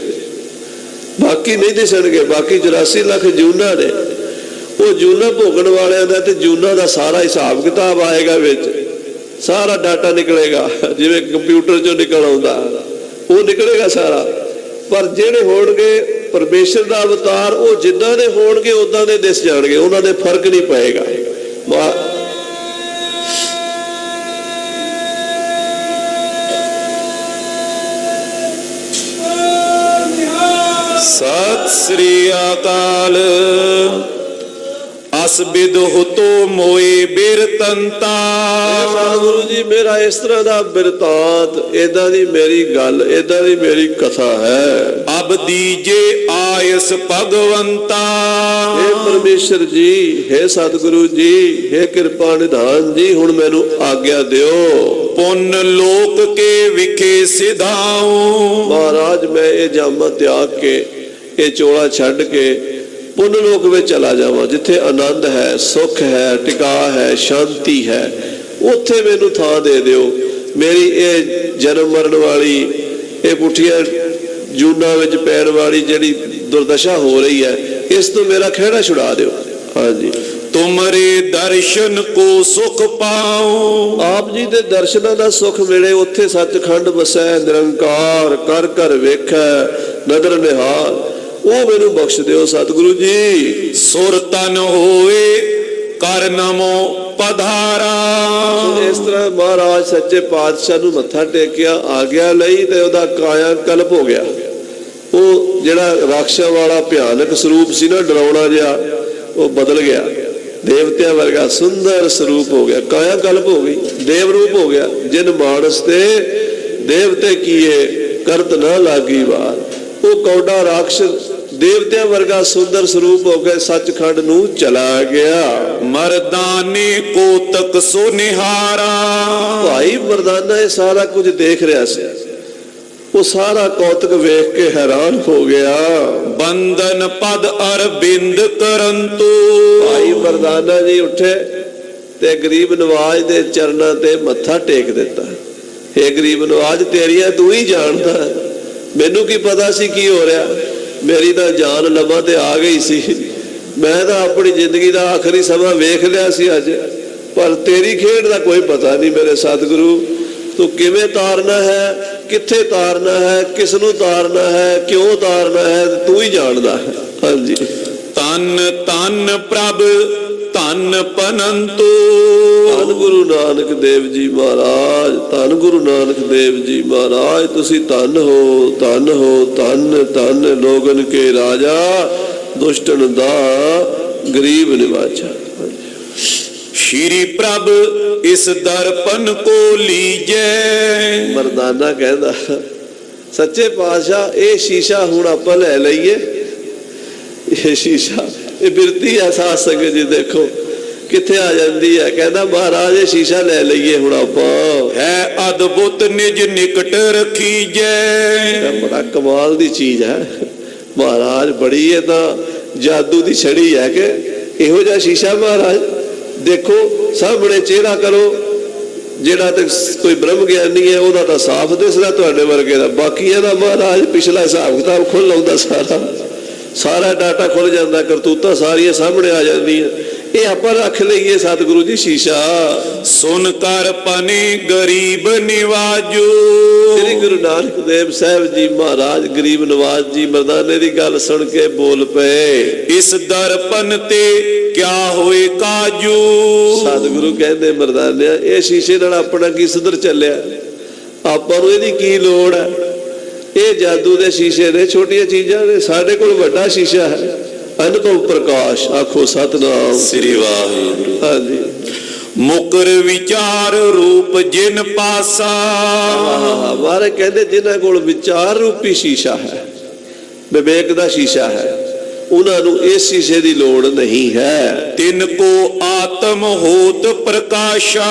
ਬਾਕੀ ਨਹੀਂ ਦਿਸਣਗੇ। ਬਾਕੀ 84 ਲੱਖ ਜੂਨਾ ਨੇ, ਉਹ ਜੂਨਾ ਭੋਗਣ ਵਾਲਿਆਂ ਦਾ ਤੇ ਜੂਨਾ ਦਾ ਸਾਰਾ ਹਿਸਾਬ ਕਿਤਾਬ ਆਏਗਾ ਵਿੱਚ, ਸਾਰਾ ਡਾਟਾ ਨਿਕਲੇਗਾ। ਜਿਵੇਂ ਕੰਪਿਊਟਰ 'ਚੋਂ ਨਿਕਲ ਆਉਂਦਾ, ਉਹ ਨਿਕਲੇਗਾ ਸਾਰਾ। ਪਰ ਜਿਹੜੇ ਹੋਣਗੇ ਪਰਮੇਸ਼ਰ ਦਾ ਅਵਤਾਰ, ਉਹ ਜਿੱਦਾਂ ਦੇ ਹੋਣਗੇ ਉਦਾਂ ਦੇ ਦਿਸ ਜਾਣਗੇ, ਉਹਨਾਂ ਦੇ ਫਰਕ ਨਹੀਂ ਪਏਗਾ। ਸਤਿ ਸ੍ਰੀ ਅਕਾਲ। ਅਸ ਬਿਦ ਹੁਤੋ ਮੋਏ ਬਿਰਤੰਤਾ। ਸਤਿਗੁਰੂ ਜੀ, ਮੇਰਾ ਇਸ ਤਰ੍ਹਾਂ ਦਾ ਬਿਰਤਾਂਤ, ਏਦਾਂ ਦੀ ਮੇਰੀ ਗੱਲ, ਏਦਾਂ ਦੀ ਮੇਰੀ ਕਥਾ ਹੈ। ਅਬ ਦੀਜੇ ਆਇਸ ਭਗਵੰਤਾ। हे ਪਰਮੇਸ਼ਰ ਜੀ, हे ਸਤਿਗੁਰੂ ਜੀ, हे ਕਿਰਪਾ ਨਿਧਾਨ ਜੀ, ਹੁਣ ਮੈਨੂੰ ਆਗਿਆ ਦਿਓ। ਪੁੰਨ ਲੋਕ ਕੇ ਵਿਖੇ ਸਿਧਾਉ। ਮਹਾਰਾਜ, ਮੈਂ ਇਹ ਜਾਮਾ ਤਿਆਗ ਕੇ, ਇਹ ਚੋਲਾ ਛੱਡ ਕੇ ਪੁੰਨ ਲੋਕ ਵਿੱਚ ਚਲਾ ਜਾਵਾਂ, ਜਿੱਥੇ ਆਨੰਦ ਹੈ, ਸੁੱਖ ਹੈ, ਟਿਕਾ ਹੈ, ਸ਼ਾਂਤੀ ਹੈ। ਉੱਥੇ ਮੈਨੂੰ ਥਾਂ ਦੇ ਦਿਓ। ਮੇਰੀ ਇਹ ਜਨਮ ਮਰਨ ਵਾਲੀ, ਇਹ ਪੁੱਠੀਆਂ ਜੂਨਾਂ ਵਿੱਚ ਪੈਣ ਵਾਲੀ ਜਿਹੜੀ ਦੁਰਦਸ਼ਾ ਹੋ ਰਹੀ ਹੈ, ਇਸ ਤੋਂ ਮੇਰਾ ਖਹਿੜਾ ਛੁਡਾ ਦਿਓ। ਹਾਂਜੀ, ਤੁਮਰੇ ਦਰਸ਼ਨ ਕੋ ਸੁਖ ਪਾਉ। ਆਪ ਜੀ ਦੇ ਦਰਸ਼ਨਾਂ ਦਾ ਸੁਖ ਮਿਲੇ। ਉੱਥੇ ਸੱਚਖੰਡ ਵਸੈ, ਨਿਰੰਕਾਰ ਕਰ ਕਰ ਵੇਖੈ, ਨਦਰ ਨਿਹਾਲ। ਉਹ ਮੈਨੂੰ ਬਖਸ਼ ਦਿਓ ਸਤਿਗੁਰੂ ਜੀ। ਸੁਰ ਤਨ ਹੋਏ ਕਰ ਨਮੋ ਪਧਾਰਾ। ਇਸ ਤਰ੍ਹਾਂ ਮਹਾਰਾਜ ਸੱਚੇ ਪਾਤਸ਼ਾਹ ਨੂੰ ਮੱਥਾ ਟੇਕਿਆ, ਆਗਿਆ ਲਈ, ਤੇ ਉਹਦਾ ਕਾਇਆ ਕਲਪ ਹੋ ਗਿਆ। ਉਹ ਜਿਹੜਾ ਰਾਖਸ਼ਾਂ ਵਾਲਾ ਭਿਆਨਕ ਸਰੂਪ ਸੀ ਨਾ, ਡਰਾਉਣਾ ਜਿਹਾ, ਉਹ ਬਦਲ ਗਿਆ। ਦੇਵਤਿਆਂ ਵਰਗਾ ਸੁੰਦਰ ਸਰੂਪ ਹੋ ਗਿਆ, ਕਾਇਆ ਕਲਪ ਹੋ ਗਈ, ਦੇਵ ਰੂਪ ਹੋ ਗਿਆ। ਜਿਨ ਮਾਨਸ ਤੇ ਦੇਵਤੇ ਕੀਏ ਕਰਤ ਨਾ ਲਾਗੀ ਵਾਰ। ਉਹ ਕੌਡਾ ਰਾਖਸ਼ ਦੇਵਤਿਆਂ ਵਰਗਾ ਸੁੰਦਰ ਸਰੂਪ ਹੋ ਕੇ ਸੱਚਖੰਡ ਨੂੰ ਚਲਾ ਗਿਆ। ਮਰਦਾਨੇ ਕੋਤਕ ਸੋ ਨਿਹਾਰਾ। ਭਾਈ ਮਰਦਾਨਾ ਇਹ ਸਾਰਾ ਕੁਝ ਦੇਖ ਰਿਹਾ ਸੀ। ਉਹ ਸਾਰਾ ਕੌਤਕ ਵੇਖ ਕੇ ਹੈਰਾਨ ਹੋ ਗਿਆ। ਬੰਦਨ ਪਦ ਅਰਬਿੰਦ ਕਰੰਤੂ। ਭਾਈ ਮਰਦਾਨਾ ਜੀ ਉੱਠੇ ਤੇ ਗਰੀਬ ਨਵਾਜ ਦੇ ਚਰਨਾਂ ਤੇ ਮੱਥਾ ਟੇਕ ਦਿੱਤਾ। हे ਗਰੀਬ ਨਵਾਜ, ਤੇਰੀਆਂ ਤੂੰ ਹੀ ਜਾਣਦਾ, ਮੈਨੂੰ ਕੀ ਪਤਾ ਸੀ ਕੀ ਹੋ ਰਿਹਾ। ਮੇਰੀ ਤਾਂ ਜਾਨ ਲੰਮਾ ਤੇ ਆ ਗਈ ਸੀ। ਮੈਂ ਤਾਂ ਆਪਣੀ ਜ਼ਿੰਦਗੀ ਦਾ ਆਖਰੀ ਸਮਾਂ ਵੇਖ ਲਿਆ ਸੀ ਅੱਜ, ਪਰ ਤੇਰੀ ਖੇਡ ਦਾ ਕੋਈ ਪਤਾ ਨਹੀਂ। ਮੇਰੇ ਸਤਿਗੁਰੂ, ਤੂੰ ਕਿਵੇਂ ਤਾਰਨਾ ਹੈ, ਕਿੱਥੇ ਤਾਰਨਾ ਹੈ, ਕਿਸ ਨੂੰ ਤਾਰਨਾ ਹੈ, ਕਿਉਂ ਤਾਰਨਾ ਹੈ, ਤੂੰ ਹੀ ਜਾਣਦਾ ਹੈ। ਹਾਂਜੀ, ਤਨ ਤਨ ਪ੍ਰਭ ਧਨ ਪਨੰਤੂ। ਧੰਨ ਗੁਰੂ ਨਾਨਕ ਦੇਵ ਜੀ ਮਹਾਰਾਜ, ਧੰਨ ਗੁਰੂ ਨਾਨਕ ਦੇਵ ਜੀ ਮਹਾਰਾਜ, ਤੁਸੀਂ ਧੰਨ ਹੋ, ਧੰਨ ਹੋ, ਧੰਨ ਧੰਨ ਲੋਗਨ ਕੇ ਰਾਜਾ, ਦੁਸ਼ਟਨ ਦਾ ਗਰੀਬ ਨਿਵਾਜਾ। ਸ਼੍ਰੀ ਪ੍ਰਭ ਇਸ ਦਰਪਨ ਕੋ ਲੀਜੈ। ਮਰਦਾਨਾ ਕਹਿੰਦਾ ਸੱਚੇ ਪਾਤਸ਼ਾਹ ਇਹ ਸ਼ੀਸ਼ਾ ਹੁਣ ਆਪਾਂ ਲੈ ਲਈਏ। ਇਹ ਸ਼ੀਸ਼ਾ, ਇਹ ਬਿਰਤੀ ਹੈ ਸਾਧ ਸੰਗਤ ਜੀ, ਦੇਖੋ ਕਿੱਥੇ ਆ ਜਾਂਦੀ ਹੈ। ਕਹਿੰਦਾ ਮਹਾਰਾਜ ਇਹ ਸ਼ੀਸ਼ਾ ਲੈ ਲਈਏ ਹੁਣ ਆਪਾਂ। ਹੈ ਅਦਭੁਤ ਨਿਜ ਨਿਕਟ ਰਖੀਜੈ। ਬੜਾ ਕਮਾਲ ਦੀ ਚੀਜ਼ ਹੈ ਮਹਾਰਾਜ, ਬੜੀ ਇਹ ਤਾਂ ਜਾਦੂ ਦੀ ਛੜੀ ਹੈ ਕਿ ਇਹੋ ਜਿਹਾ ਸ਼ੀਸ਼ਾ ਮਹਾਰਾਜ ਦੇਖੋ ਸਾਹਮਣੇ ਚਿਹਰਾ ਕਰੋ। ਜਿਹੜਾ ਤੇ ਕੋਈ ਬ੍ਰਹਮ ਗਿਆਨੀ ਹੈ ਉਹਦਾ ਤਾਂ ਸਾਫ਼ ਦਿਸਦਾ ਤੁਹਾਡੇ ਵਰਗੇ ਦਾ, ਬਾਕੀ ਇਹਦਾ ਮਹਾਰਾਜ ਪਿਛਲਾ ਹਿਸਾਬ ਕਿਤਾਬ ਖੁੱਲ ਆਉਂਦਾ, ਸਾਰਾ ਡਾਟਾ ਖੁੱਲ ਜਾਂਦਾ, ਕਰਤੂਤਾਂ ਸਾਰੀਆਂ ਸਾਹਮਣੇ ਆ ਜਾਂਦੀਆਂ। ਇਹ ਆਪਾਂ ਰੱਖ ਲਈਏ ਸਤਿਗੁਰੂ ਜੀ ਸ਼ੀਸ਼ਾ। ਸੁਨ ਕਰ ਪਨੇ ਗਰੀਬ ਨਿਵਾਜੂ। ਸ੍ਰੀ ਗੁਰੂ ਨਾਨਕ ਦੇਵ ਸਾਹਿਬ ਜੀ ਮਹਾਰਾਜ ਗਰੀਬ ਨਵਾਜ ਜੀ ਮਰਦਾਨੇ ਦੀ ਗੱਲ ਸੁਣ ਕੇ ਬੋਲ ਪਏ। ਇਸ ਦਰਪਨ ਤੇ ਕਿਆ ਹੋਏ ਕਾਜੂ। ਸਤਿਗੁਰੂ ਕਹਿੰਦੇ ਮਰਦਾਨਿਆ ਇਹ ਸ਼ੀਸ਼ੇ ਨਾਲ ਆਪਣਾ ਕੀ ਸੁਧਰ ਚੱਲਿਆ, ਆਪਾਂ ਨੂੰ ਇਹਦੀ ਕੀ ਲੋੜ ਹੈ। ਇਹ ਜਾਦੂ ਦੇ ਸ਼ੀਸ਼ੇ ਨੇ, ਛੋਟੀਆਂ ਚੀਜ਼ਾਂ ਨੇ, ਸਾਡੇ ਕੋਲ ਵੱਡਾ ਸ਼ੀਸ਼ਾ ਹੈ ਅਨੁਭਵ ਪ੍ਰਕਾਸ਼। ਆਖੋ ਸਤਨਾਮ ਸ੍ਰੀ ਵਾਹਿਗੁਰੂ। ਹਾਂਜੀ। ਮੁਕਰ ਵਿਚਾਰ ਰੂਪ ਜਿਨ ਪਾਸਾ। ਮਾਰੇ ਕਹਿੰਦੇ ਜਿਨ੍ਹਾਂ ਕੋਲ ਵਿਚਾਰ ਰੂਪੀ ਸ਼ੀਸ਼ਾ ਹੈ, ਵਿਵੇਕ ਦਾ ਸ਼ੀਸ਼ਾ ਹੈ, ਉਹਨਾਂ ਨੂੰ ਇਸ ਸ਼ੀਸ਼ੇ ਦੀ ਲੋੜ ਨਹੀਂ ਹੈ। ਤਿਨ ਕੋ ਆਤਮ ਹੋਤ ਪ੍ਰਕਾਸ਼ਾ।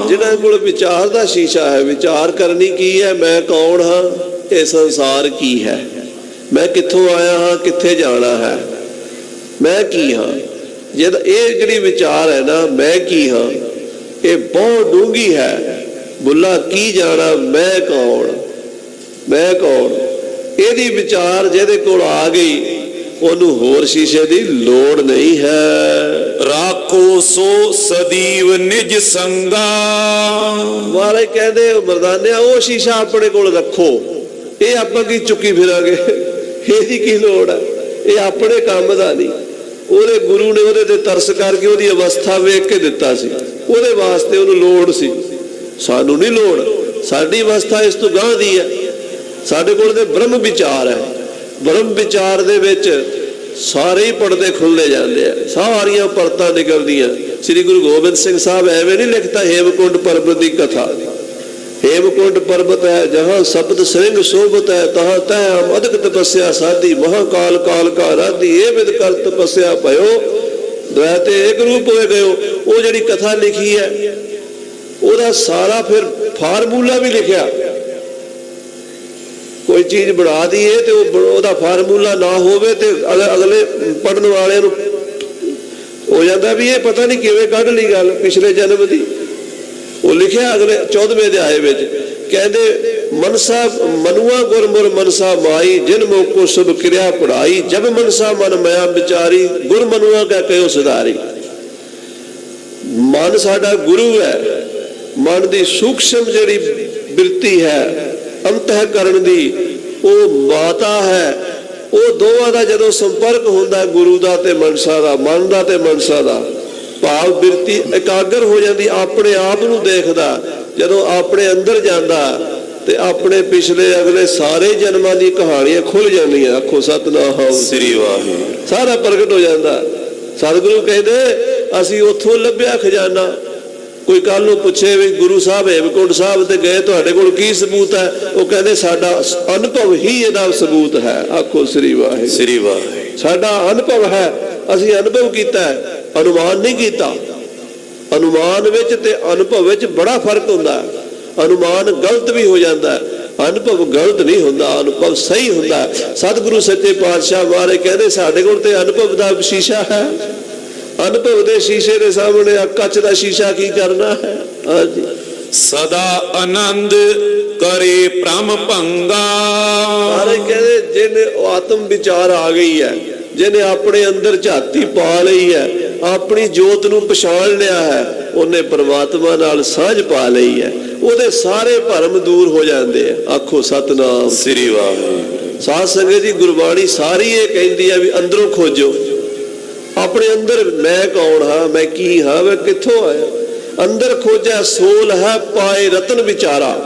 ਜਿਨ੍ਹਾਂ ਕੋਲ ਵਿਚਾਰ ਦਾ ਸ਼ੀਸ਼ਾ ਹੈ, ਵਿਚਾਰ ਕਰਨੀ ਕੀ ਹੈ, ਮੈਂ ਕੌਣ ਹਾਂ, ਇਹ ਸੰਸਾਰ ਕੀ ਹੈ, ਮੈਂ ਕਿੱਥੋਂ ਆਇਆ ਹਾਂ, ਕਿੱਥੇ ਜਾਣਾ ਹੈ, ਮੈਂ ਕੀ ਹਾਂ। ਜਦ ਇਹ ਜਿਹੜੀ ਵਿਚਾਰ ਹੈ ਨਾ, ਮੈਂ ਕੀ ਹਾਂ, ਇਹ ਬਹੁਤ ਡੂੰਘੀ ਹੈ। ਬੁੱਲਾ ਕੀ ਜਾਣਾ, ਮੈਂ ਕੌਣ, ਮੈਂ ਕੌਣ। ਇਹਦੀ ਵਿਚਾਰ ਜਿਹਦੇ ਕੋਲ ਆ ਗਈ ਉਹਨੂੰ ਹੋਰ ਸ਼ੀਸ਼ੇ ਦੀ ਲੋੜ ਨਹੀਂ ਹੈ। ਰਾਖੋ ਸੋ ਸਦੀਵ ਨਿਜ ਸੰਗਾ। ਮਹਾਰਾਜ ਕਹਿੰਦੇ ਮਰਦਾਨਿਆ ਉਹ ਸ਼ੀਸ਼ਾ ਆਪਣੇ ਕੋਲ ਰੱਖੋ, ਇਹ ਆਪਾਂ ਕੀ ਚੁੱਕੀ ਫਿਰਾਂਗੇ, ਇਹਦੀ ਕੀ ਲੋੜ ਹੈ, ਇਹ ਆਪਣੇ ਕੰਮ ਦਾ ਨਹੀਂ। ਉਹਦੇ ਗੁਰੂ ਨੇ ਉਹਦੇ ਤੇ ਤਰਸ ਕਰਕੇ ਉਹਦੀ ਅਵਸਥਾ ਵੇਖ ਕੇ ਦਿੱਤਾ ਸੀ, ਉਹਦੇ ਵਾਸਤੇ ਉਹਨੂੰ ਲੋੜ ਸੀ, ਸਾਨੂੰ ਨਹੀਂ ਲੋੜ। ਸਾਡੀ ਅਵਸਥਾ ਇਸ ਤੋਂ ਗਾਂਹ ਦੀ ਹੈ। ਸਾਡੇ ਕੋਲ ਤੇ ਬ੍ਰਹਮ ਵਿਚਾਰ ਹੈ। ਬ੍ਰਹਮ ਵਿਚਾਰ ਦੇ ਵਿੱਚ ਸਾਰੇ ਹੀ ਪਰਦੇ ਖੁੱਲ੍ਹਦੇ ਜਾਂਦੇ ਆ, ਸਾਰੀਆਂ ਪਰਤਾਂ ਨਿਕਲਦੀਆਂ। ਸ੍ਰੀ ਗੁਰੂ ਗੋਬਿੰਦ ਸਿੰਘ ਸਾਹਿਬ ਐਵੇਂ ਨਹੀਂ ਲਿਖਤਾ ਹੇਮਕੁੰਡ ਪਰਬਤ ਦੀ ਕਥਾ। हेमकुंड पर्वत है जहाँ शब्द श्रृंग शोभत है, तहाँ तह अधिक तपस्या साधी, महाकाल काल का राधी, ये विद कर तपस्या भयो, द्वैते एक रूप हो गयो। वो जड़ी कथा लिखी है ਉਹਦਾ ਸਾਰਾ ਫਿਰ ਫਾਰਮੂਲਾ ਵੀ ਲਿਖਿਆ। ਕੋਈ ਚੀਜ਼ ਬਣਾ ਦਈਏ ਤੇ ਉਹਦਾ ਫਾਰਮੂਲਾ ਨਾ ਹੋਵੇ ਤੇ ਅਗਲੇ ਪੜਨ ਵਾਲੇ ਨੂੰ ਹੋ ਜਾਂਦਾ ਵੀ ਇਹ ਪਤਾ ਨਹੀਂ ਕਿਵੇਂ ਕੱਢ ਲਈ ਗੱਲ ਪਿਛਲੇ ਜਨਮ ਦੀ। ਉਹ ਲਿਖਿਆ ਅਗਲੇ 14ਵੇਂ ਅਧਿਆਏ ਵਿੱਚ, ਕਹਿੰਦੇ ਮਨਸਾ ਮਨੁਆ ਗੁਰਮੁਰ ਮਨਸਾ ਮਾਈ, ਜਿਨ ਮੋਕੋ ਸੁਭ ਕਿਰਿਆ ਪੜਾਈ, ਜਬ ਮਨਸਾ ਮਨ ਮਿਆ ਵਿਚਾਰੀ, ਗੁਰ ਮਨੁਆ ਕਾ ਕਹਿਓ ਸੁਧਾਰੀ। ਮਨ ਸਾਡਾ ਗੁਰੂ ਹੈ, ਮਨ ਦੀ ਸੂਖਸ਼ਮ ਜਿਹੜੀ ਬਿਰਤੀ ਹੈ ਅੰਤःਕਰਨ ਦੀ, ਉਹ ਮਾਤਾ ਹੈ। ਉਹ ਦੋਵਾਂ ਦਾ ਜਦੋਂ ਸੰਪਰਕ ਹੁੰਦਾ ਗੁਰੂ ਦਾ ਤੇ ਮਨਸਾ ਦਾ, ਮਨ ਦਾ ਤੇ ਮਨਸਾ ਦਾ, ਭਾਵ ਬਿਰਤੀ ਇਕਾਗਰ ਹੋ ਜਾਂਦੀ, ਆਪਣੇ ਆਪ ਨੂੰ ਦੇਖਦਾ। ਜਦੋਂ ਆਪਣੇ ਅੰਦਰ ਜਾਂਦਾ ਤੇ ਆਪਣੇ ਪਿਛਲੇ ਅਗਲੇ ਸਾਰੇ ਜਨਮਾਂ ਦੀ ਕਹਾਣੀਆਂ ਖੁੱਲ ਜਾਂਦੀਆਂ। ਆਖੋ ਸਤਨਾਮ ਸ੍ਰੀ ਵਾਹਿਗੁਰੂ। ਸਾਰਾ ਪ੍ਰਗਟ ਹੋ ਜਾਂਦਾ। ਸਤਿਗੁਰੂ ਕਹਿੰਦੇ ਅਸੀਂ ਉੱਥੋਂ ਲੱਭਿਆ ਖਜ਼ਾਨਾ। ਕੋਈ ਕੱਲ ਨੂੰ ਪੁੱਛੇ ਵੀ ਗੁਰੂ ਸਾਹਿਬ ਹੇਮਕੁੰਟ ਸਾਹਿਬ ਤੇ ਗਏ, ਤੁਹਾਡੇ ਕੋਲ ਕੀ ਸਬੂਤ ਹੈ? ਉਹ ਕਹਿੰਦੇ ਸਾਡਾ ਅਨੁਭਵ ਹੀ ਇਹਦਾ ਸਬੂਤ ਹੈ। ਆਖੋ ਸ੍ਰੀ ਵਾਹਿਗੁਰੂ। ਸ੍ਰੀ ਵਾਹਿਗੁਰੂ। ਸਾਡਾ ਅਨੁਭਵ ਹੈ, ਅਸੀਂ ਅਨੁਭਵ ਕੀਤਾ ਹੈ, ਅਨੁਮਾਨ ਨਹੀਂ ਕੀਤਾ। ਅਨੁਮਾਨ ਵਿੱਚ ਤੇ ਅਨੁਭਵ ਵਿੱਚ ਬੜਾ ਫਰਕ ਹੁੰਦਾ ਹੈ। ਅਨੁਮਾਨ ਗਲਤ ਵੀ ਹੋ ਜਾਂਦਾ ਹੈ, ਅਨੁਭਵ ਗਲਤ ਨਹੀਂ ਹੁੰਦਾ, ਅਨੁਭਵ ਸਹੀ ਹੁੰਦਾ। ਸਤਿਗੁਰੂ ਸੱਚੇ ਪਾਤਸ਼ਾਹ ਮਹਾਰਾਜ ਕਹਿੰਦੇ ਸਾਡੇ ਕੋਲ ਤੇ ਅਨੁਭਵ ਦਾ ਸ਼ੀਸ਼ਾ ਹੈ। ਅਨੁਭਵ ਦੇ ਸ਼ੀਸ਼ੇ ਦੇ ਸਾਹਮਣੇ ਕੱਚ ਦਾ ਸ਼ੀਸ਼ਾ ਕੀ ਕਰਨਾ ਹੈ? ਹਾਂਜੀ। ਸਦਾ ਆਨੰਦ ਕਰੇ ਭ੍ਰਮ ਭੰਗਾ। ਮਹਾਰਾਜ ਕਹਿੰਦੇ ਜਿਹਨੇ ਆਤਮ ਵਿਚਾਰ ਆ ਗਈ ਹੈ, ਜਿਹਨੇ ਆਪਣੇ ਅੰਦਰ ਝਾਤੀ ਪਾ ਲਈ ਹੈ, ਆਪਣੀ ਜੋਤ ਨੂੰ ਪਛਾਣ ਲਿਆ ਹੈ, ਉਹਨੇ ਪਰਮਾਤਮਾ ਨਾਲ ਸਾਂਝ ਪਾ ਲਈ ਹੈ, ਉਹਦੇ ਸਾਰੇ ਭਰਮ ਦੂਰ ਹੋ ਜਾਂਦੇ ਆ। ਆਖੋ ਸਤਨਾਮ ਸ੍ਰੀ ਵਾਹਿਗੁਰੂ। ਸਾਧ ਸੰਗਤ ਜੀ ਗੁਰਬਾਣੀ ਸਾਰੀ ਇਹ ਕਹਿੰਦੀ ਹੈ ਵੀ ਅੰਦਰੋਂ ਖੋਜੋ, ਆਪਣੇ ਅੰਦਰ ਮੈਂ ਕੌਣ ਹਾਂ, ਮੈਂ ਕੀ ਹਾਂ, ਮੈਂ ਕਿੱਥੋਂ ਆਇਆ। ਅੰਦਰ ਖੋਜੈ ਸੋਲ ਹੈ ਪਾਏ ਰਤਨ ਵਿਚਾਰਾ।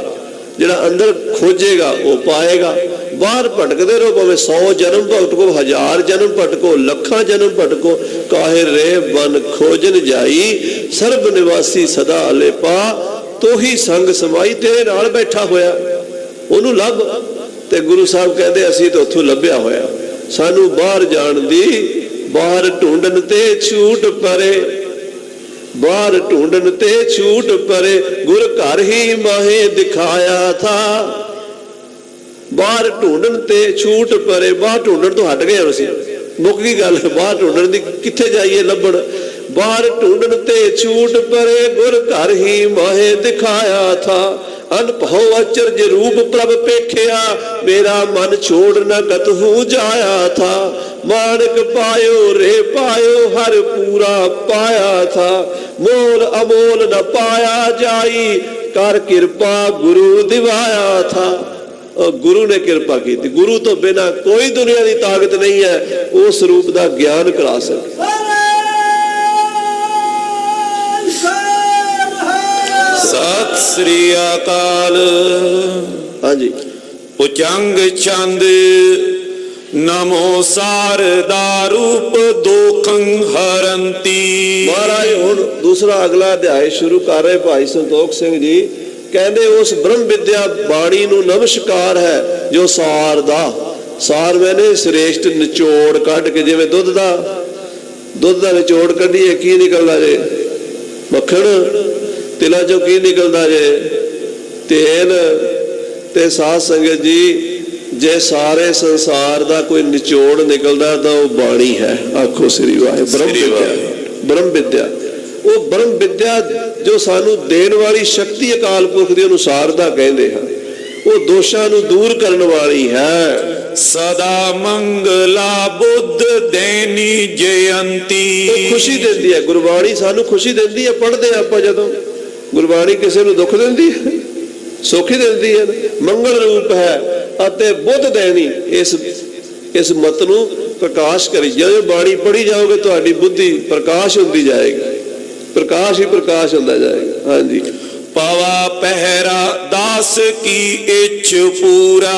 ਜਿਹੜਾ ਅੰਦਰ ਖੋਜੇਗਾ ਉਹ ਪਾਏਗਾ। ਬਾਹਰ ਭਟਕਦੇ ਰਹੋ, ਭਾਵੇਂ 100 ਜਨਮ ਭਟਕੋ, 1000 ਜਨਮ ਭਟਕੋ, ਲੱਖਾਂ ਜਨਮ ਭਟਕੋ, ਕਾਹੇ ਰੇ ਬਨ ਖੋਜਨ ਜਾਈ, ਸਰਬ ਨਿਵਾਸੀ ਸਦਾ ਅਲੇਪਾ, ਤੋਹੀ ਸੰਗ ਸਮਾਈ। ਤੇਰੇ ਨਾਲ ਬੈਠਾ ਹੋਇਆ, ਉਹਨੂੰ ਲੱਭ। ਤੇ ਗੁਰੂ ਸਾਹਿਬ ਕਹਿੰਦੇ ਅਸੀਂ ਤਾਂ ਉੱਥੋਂ ਲੱਭਿਆ ਹੋਇਆ, ਸਾਨੂੰ ਬਾਹਰ ਜਾਣ ਦੀ, ਬਾਹਰ ਢੂੰਡਣ ਤੇ ਛੂਟ ਪਰੇ, ਬਾਹਰ ਢੂੰਡਣ ਤੇ ਛੂਟ ਪਰੇ, ਗੁਰ ਘਰ ਹੀ ਮਾਹੇ ਦਿਖਾਇਆ ਥਾ। ਬਾਹਰ ਢੂੰਡਣ ਤੇ ਛੂਟ ਪਰੇ, ਬਾਹਰ ਢੂੰਡਣ ਤੋਂ ਹਟ ਗਏ ਅਸੀਂ, ਮੁੱਕ ਗਈ ਗੱਲ। ਬਾਹਰ ਢੂੰਡਣ ਦੀ, ਕਿੱਥੇ ਜਾਈਏ ਲੱਭਣ। ਬਾਹਰ ਢੂੰਡਣ ਤੇ ਛੂਟ ਪਰੇ, ਗੁਰ ਘਰ ਹੀ ਮਾਹੇ ਦਿਖਾਇਆ ਥਾ। ਅਨਭਉ ਅਚਰਜ ਰੂਪ ਪ੍ਰਭ ਪੇਖਿਆ, ਮੇਰਾ ਮਨ ਛੋੜ ਨ ਕਤਹੂ ਜਾਇਆ ਥਾ। ਮਾਣਕ ਪਾਇਓ ਰੇ ਪਾਇਓ, ਹਰ ਪੂਰਾ ਪਾਇਆ ਥਾ। ਮੋਲ ਅਮੋਲ ਨ ਪਾਇਆ ਜਾਈ, ਕਰ ਕਿਰਪਾ ਗੁਰੂ ਦਿਵਾਇਆ ਥਾ। ਗੁਰੂ ਨੇ ਕਿਰਪਾ ਕੀਤੀ। ਗੁਰੂ ਤੋਂ ਬਿਨਾਂ ਕੋਈ ਦੁਨੀਆ ਦੀ ਤਾਕਤ ਨਹੀਂ ਹੈ ਉਸ ਰੂਪ ਦਾ ਗਿਆਨ ਕਰਾ ਸਕੇ। ਸਤਿ ਸ੍ਰੀ ਅਕਾਲ। ਹਾਂਜੀ। ਉਚੰਗ ਚੰਦ ਨਮੋ ਸਾਰਦਾ ਰੂਪ ਦੋਖੰ ਹਰੰਤੀ। ਮਹਾਰਾਜ ਹੁਣ ਦੂਸਰਾ ਅਗਲਾ ਅਧਿਆਇ ਸ਼ੁਰੂ ਕਰ ਰਹੇ ਭਾਈ ਸੰਤੋਖ ਸਿੰਘ ਜੀ। ਕਹਿੰਦੇ ਉਸ ਬ੍ਰਹਮ ਵਿਦਿਆ ਬਾਣੀ ਨੂੰ ਨਮਸਕਾਰ ਹੈ ਜੋ ਸਾਰ ਦਾ, ਸਾਰ ਮੈਨੇ ਸ੍ਰੇਸ਼ਟ ਨਿਚੋੜ ਕੱਢ ਕੇ, ਜਿਵੇਂ ਦੁੱਧ ਦਾ ਨਿਚੋੜ ਕੱਢੀਏ ਕੀ ਨਿਕਲਦਾ ਜੇ? ਮੱਖਣ। ਤਿਲਾਂ ਚੋਂ ਕੀ ਨਿਕਲਦਾ ਜੇ? ਤੇਲ। ਤੇ ਸਾਧ ਸੰਗਤ ਜੀ, ਜੇ ਸਾਰੇ ਸੰਸਾਰ ਦਾ ਕੋਈ ਨਿਚੋੜ ਨਿਕਲਦਾ ਤਾਂ ਉਹ ਬਾਣੀ ਹੈ। ਆਖੋ ਸ੍ਰੀ ਵਾਹਿਗੁਰੂ। ਬ੍ਰਹਮ ਵਿਦਿਆ, ਉਹ ਬ੍ਰਹਮ ਵਿਦਿਆ ਜੋ ਸਾਨੂੰ ਦੇਣ ਵਾਲੀ ਸ਼ਕਤੀ ਅਕਾਲ ਪੁਰਖ ਦੇ ਅਨੁਸਾਰ ਦਾ ਕਹਿੰਦੇ ਹਨ। ਉਹ ਦੋਸ਼ਾਂ ਨੂੰ ਦੂਰ ਕਰਨ ਵਾਲੀ ਹੈ। ਸਦਾ ਮੰਗਲਾ ਬੁੱਧ ਦੇਨੀ ਜਯੰਤੀ। ਉਹ ਖੁਸ਼ੀ ਦਿੰਦੀ ਹੈ। ਗੁਰਬਾਣੀ ਸਾਨੂੰ ਖੁਸ਼ੀ ਦਿੰਦੀ ਹੈ। ਪੜ੍ਹਦੇ ਆਪਾਂ ਜਦੋਂ, ਗੁਰਬਾਣੀ ਕਿਸੇ ਨੂੰ ਦੁੱਖ ਦਿੰਦੀ ਹੈ? ਸੁੱਖ ਹੀ ਦਿੰਦੀ ਹੈ। ਮੰਗਲ ਰੂਪ ਹੈ ਅਤੇ ਬੁੱਧ ਦੇਣੀ, ਇਸ ਮਤ ਨੂੰ ਪ੍ਰਕਾਸ਼ ਕਰੀ। ਜਦੋਂ ਬਾਣੀ ਪੜ੍ਹੀ ਜਾਓਗੇ ਤੁਹਾਡੀ ਬੁੱਧੀ ਪ੍ਰਕਾਸ਼ ਹੁੰਦੀ ਜਾਏਗੀ, ਪ੍ਰਕਾਸ਼ ਹੀ ਪ੍ਰਕਾਸ਼ ਹੁੰਦਾ ਜਾਏਗਾ। ਹਾਂਜੀ। ਪਵਾ ਪਹਿਰਾ ਦਾਸ ਕੀ ਇੱਛ ਪੂਰਾ।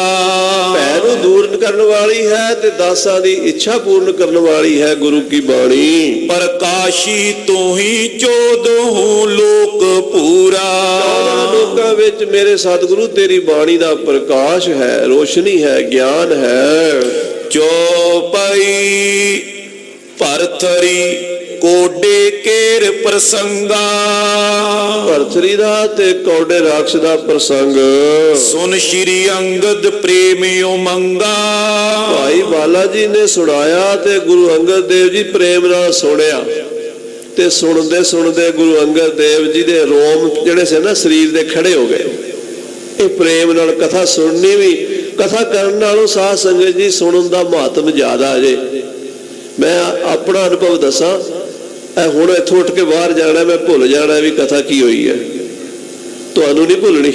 ਭੈ ਨੂੰ ਦੂਰ ਕਰਨ ਵਾਲੀ ਹੈ ਤੇ ਦਾਸਾਂ ਦੀ ਇੱਛਾ ਪੂਰਨ ਕਰਨ ਵਾਲੀ ਹੈ ਗੁਰੂ ਕੀ ਬਾਣੀ। ਪ੍ਰਕਾਸ਼ੀ ਤੂੰ ਹੀ 14 ਲੋਕ ਪੂਰਾ। 14 ਲੋਕਾਂ ਵਿੱਚ ਮੇਰੇ ਸਤਿਗੁਰੂ ਤੇਰੀ ਬਾਣੀ ਦਾ ਪ੍ਰਕਾਸ਼ ਹੈ, ਰੋਸ਼ਨੀ ਹੈ, ਗਿਆਨ ਹੈ। ਚੌਪਈ ਭਰਥਰੀ ਕੋਡੇ ਕੇਰ ਪ੍ਰਸੰਗਾ। ਭਰਥਰੀ ਦਾ ਤੇ ਕੌਡੇ ਰਾਖਸ਼ ਦਾ ਪ੍ਰਸੰਗ ਸੁਨ ਸ਼੍ਰੀ ਅੰਗਦ ਪ੍ਰੇਮ ਉਮੰਗਾ। ਭਾਈ ਬਾਲਾ ਜੀ ਨੇ ਸੁਣਾਇਆ ਤੇ ਗੁਰੂ ਅੰਗਦ ਦੇਵ ਜੀ ਪ੍ਰੇਮ ਨਾਲ ਸੁਣਿਆ। ਤੇ ਸੁਣਦੇ ਸੁਣਦੇ ਗੁਰੂ ਅੰਗਦ ਦੇਵ ਜੀ ਦੇ ਰੋਮ ਜਿਹੜੇ ਸੀ ਨਾ ਸਰੀਰ ਦੇ ਖੜੇ ਹੋ ਗਏ। ਇਹ ਪ੍ਰੇਮ ਨਾਲ ਕਥਾ ਸੁਣਨੀ ਵੀ, ਕਥਾ ਕਰਨ ਨਾਲੋਂ ਸਾਧ ਸੰਗਤ ਜੀ ਸੁਣਨ ਦਾ ਮਹੱਤਵ ਜ਼ਿਆਦਾ ਜੇ। ਮੈਂ ਆਪਣਾ ਅਨੁਭਵ ਦੱਸਾਂ, ਹੁਣ ਇੱਥੋਂ ਉੱਠ ਕੇ ਬਾਹਰ ਜਾਣਾ, ਮੈਂ ਭੁੱਲ ਜਾਣਾ ਵੀ ਕਥਾ ਕੀ ਹੋਈ ਹੈ। ਤੁਹਾਨੂੰ ਨਹੀਂ ਭੁੱਲਣੀ,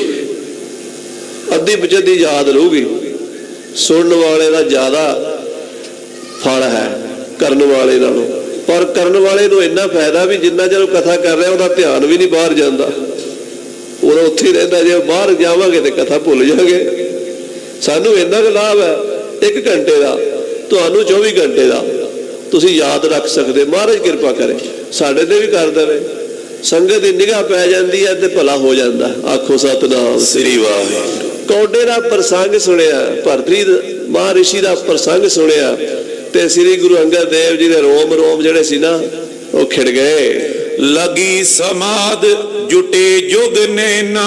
ਅੱਧੀ ਬਚਦੀ ਯਾਦ ਰਹੂਗੀ। ਸੁਣਨ ਵਾਲੇ ਦਾ ਜ਼ਿਆਦਾ ਫਲ ਹੈ ਕਰਨ ਵਾਲੇ ਨਾਲੋਂ। ਪਰ ਕਰਨ ਵਾਲੇ ਨੂੰ ਇੰਨਾ ਫਾਇਦਾ ਵੀ ਜਿੰਨਾ ਚਿਰ ਕਥਾ ਕਰ ਰਿਹਾ ਉਹਦਾ ਧਿਆਨ ਵੀ ਨਹੀਂ ਬਾਹਰ ਜਾਂਦਾ, ਉਹਦਾ ਉੱਥੇ ਹੀ ਰਹਿੰਦਾ। ਜੇ ਬਾਹਰ ਜਾਵਾਂਗੇ ਤੇ ਕਥਾ ਭੁੱਲ ਜਾਵਾਂਗੇ। ਸਾਨੂੰ ਇੰਨਾ ਕੁ ਲਾਭ ਹੈ 1 ਘੰਟੇ ਦਾ, ਤੁਹਾਨੂੰ 24 ਘੰਟੇ ਦਾ ਤੁਸੀਂ ਯਾਦ ਰੱਖ ਸਕਦੇ। ਮਹਾਰਾਜ ਕਿਰਪਾ ਕਰੇ, ਸਾਡੇ ਤੇ ਵੀ ਕਰ ਦੇਵੇ। ਸੰਗਤ ਦੀ ਨਿਗਾਹ ਪੈ ਜਾਂਦੀ ਹੈ ਤੇ ਭਲਾ ਹੋ ਜਾਂਦਾ। ਆਖੋ ਸਤਿਨਾਮ ਸ੍ਰੀ ਵਾਹਿਗੁਰੂ। ਕੌਡੇ ਦਾ ਪ੍ਰਸੰਗ ਸੁਣਿਆ, ਭਰਤਰੀ ਮਹਾਰਿਸ਼ੀ ਦਾ ਪ੍ਰਸੰਗ ਸੁਣਿਆ ਤੇ ਸ੍ਰੀ ਗੁਰੂ ਅੰਗਦ ਦੇਵ ਜੀ ਦੇ ਰੋਮ ਰੋਮ ਜਿਹੜੇ ਸੀ ਨਾ ਉਹ ਖਿੜ ਗਏ। ਲਗੀ ਸਮਾਦ ਜੁਟੇ ਜੁਗ ਨੈਣਾ।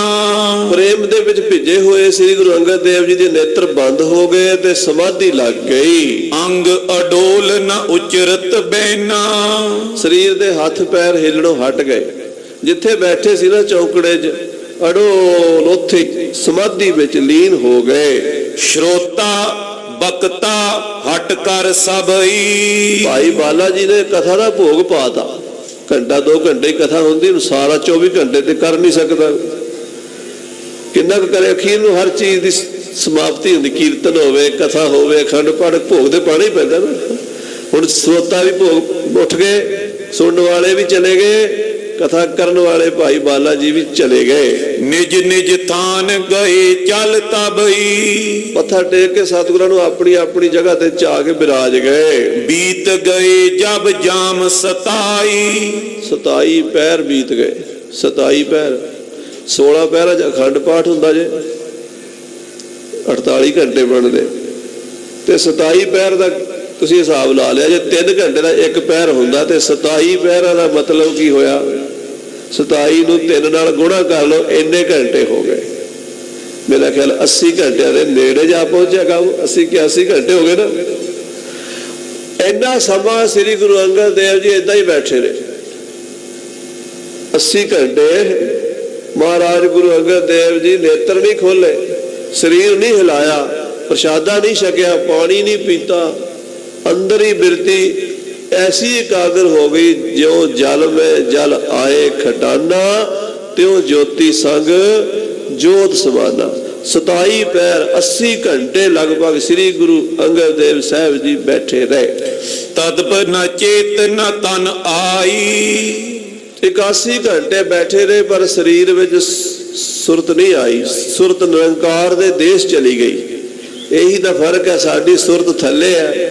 ਪ੍ਰੇਮ ਦੇ ਵਿੱਚ ਭਿੱਜੇ ਹੋਏ ਸ੍ਰੀ ਗੁਰੂ ਅੰਗਦ ਦੇਵ ਜੀ ਦੇ ਨੇਤਰ ਬੰਦ ਹੋ ਗਏ ਤੇ ਸਮਾਧੀ ਲੱਗ ਗਈ। ਅੰਗ ਅਡੋਲ ਨ ਉਚਰਤ ਬੈਨਾ। ਸਰੀਰ ਦੇ ਹੱਥ ਪੈਰ ਹਿੱਲਣੋਂ ਹਟ ਗਏ। ਜਿੱਥੇ ਬੈਠੇ ਸੀ ਨਾ ਚੌਕੜੇ 'ਚ, ਅਡੋਲ ਉੱਥੇ ਸਮਾਧੀ ਵਿੱਚ ਲੀਨ ਹੋ ਗਏ। ਸ਼ਰੋਤਾ ਬਕਤਾ ਹਟ ਕਰ ਸਭਈ। ਭਾਈ ਬਾਲਾ ਜੀ ਨੇ ਕਥਾ ਦਾ ਭੋਗ ਪਾਤਾ। ਘੰਟਾ 2 ਘੰਟੇ ਕਥਾ ਹੁੰਦੀ, ਸਾਰਾ 24 ਘੰਟੇ ਤੇ ਕਰ ਨਹੀਂ ਸਕਦਾ। ਕਿੰਨਾ ਕੁ ਕਰੇ? ਅਖੀਰ ਨੂੰ ਹਰ ਚੀਜ਼ ਦੀ ਸਮਾਪਤੀ ਹੁੰਦੀ। ਕੀਰਤਨ ਹੋਵੇ, ਕਥਾ ਹੋਵੇ, ਅਖੰਡ ਪਾਠ, ਭੋਗ ਦੇ ਪਾਣਾ ਹੀ ਪੈਂਦਾ ਨਾ। ਹੁਣ ਹੁਣ ਸਰੋਤਾ ਵੀ ਉੱਠ ਗਏ, ਸੁਣਨ ਵਾਲੇ ਵੀ ਚਲੇ ਗਏ, ਕਥਾ ਕਰਨ ਵਾਲੇ ਭਾਈ ਬਾਲਾ ਜੀ ਵੀ ਚਲੇ ਗਏ। ਨਿਜ ਨਿਜ ਥਾਨ ਗਏ ਚਲ ਤਬਈ, ਮੱਥਾ ਟੇਕ ਕੇ ਸਤਿਗੁਰਾਂ ਨੂੰ ਆਪਣੀ ਆਪਣੀ ਜਗ੍ਹਾ ਤੇ ਜਾ ਕੇ ਬਿਰਾਜ ਗਏ। ਬੀਤ ਗਏ ਜਬ ਜਾਮ 27, 27 ਪਹਿਰ ਬੀਤ ਗਏ। 27 ਪਹਿਰ 16 ਪਹਿਰਾਂ 'ਚ ਅਖੰਡ ਪਾਠ ਹੁੰਦਾ ਜੇ, 48 ਘੰਟੇ ਬਣਦੇ, ਤੇ 27 ਪਹਿਰ ਦਾ ਤੁਸੀਂ ਹਿਸਾਬ ਲਾ ਲਿਆ, ਜੇ 3 ਘੰਟੇ ਦਾ ਇੱਕ ਪਹਿਰ ਹੁੰਦਾ ਤੇ 27 ਪਹਿਰਾਂ ਦਾ ਮਤਲਬ ਕੀ ਹੋਇਆ? 27 ਨੂੰ 3 ਨਾਲ ਗੁਣਾ ਕਰ ਲਓ, ਇੰਨੇ ਘੰਟੇ ਹੋ ਗਏ। ਮੇਰਾ ਖਿਆਲ 80 ਘੰਟਿਆਂ ਦੇ ਨੇੜੇ ਜਾ ਪਹੁੰਚਿਆ ਕੰਮ। 80 ਘੰਟੇ ਹੋ ਗਏ ਨਾ। ਇੰਨਾ ਸਮਾਂ ਸ੍ਰੀ ਗੁਰੂ ਅੰਗਦ ਦੇਵ ਜੀ ਏਦਾਂ ਹੀ ਬੈਠੇ ਰਹੇ। 80 ਘੰਟੇ ਮਹਾਰਾਜ ਗੁਰੂ ਅੰਗਦ ਦੇਵ ਜੀ ਨੇਤਰ ਨਹੀਂ ਖੋਲੇ, ਸਰੀਰ ਨਹੀਂ ਹਿਲਾਇਆ, ਪ੍ਰਸ਼ਾਦਾ ਨਹੀਂ ਛਕਿਆ, ਪਾਣੀ ਨਹੀਂ ਪੀਤਾ, ਅੰਦਰ ਹੀ ਬਿਰਤੀ ऐसी एकाग्र हो गई, जो जल में जल आए खटाना, त्यों ज्योति संग जोत समाना। 27 पैर 80 घंटे लगभग श्री गुरु अंगद देव साहब जी बैठे रहे। तद पर न चेत न तन आई, 81 घंटे बैठे रहे, पर शरीर में सुरत नहीं आई। सुरत निरंकार दे देश चली गई। यही तो फर्क है, साड़ी सुरत थले है,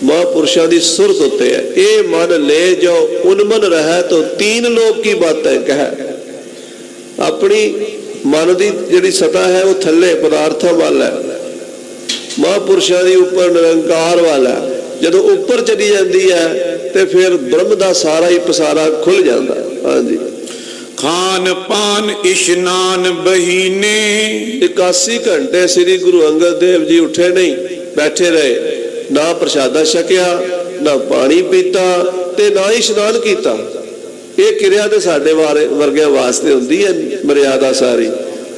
महापुरुषों की सुरत उत्ते है। ये मन ले जो उन्मन रहे तो 3 लोक की बात है कह। अपनी मन की जिहड़ी सतह है वो थले पदार्थों वाला है, महापुरुषों की उपर निरंकार वाला है। जदों उपर चली जाती है तो फिर ब्रह्म का सारा ही पसारा खुल जाता है। हाँ जी। खान पान इशनान बहीने, 81 घंटे श्री गुरु अंगद देव जी उठे नहीं, बैठे रहे, ना प्रसादा छकिया, ना पानी पीता, ते ना ही इशनान किया। ये क्रिया तो साडे वर्गियां वास्ते हुंदी है मर्यादा सारी।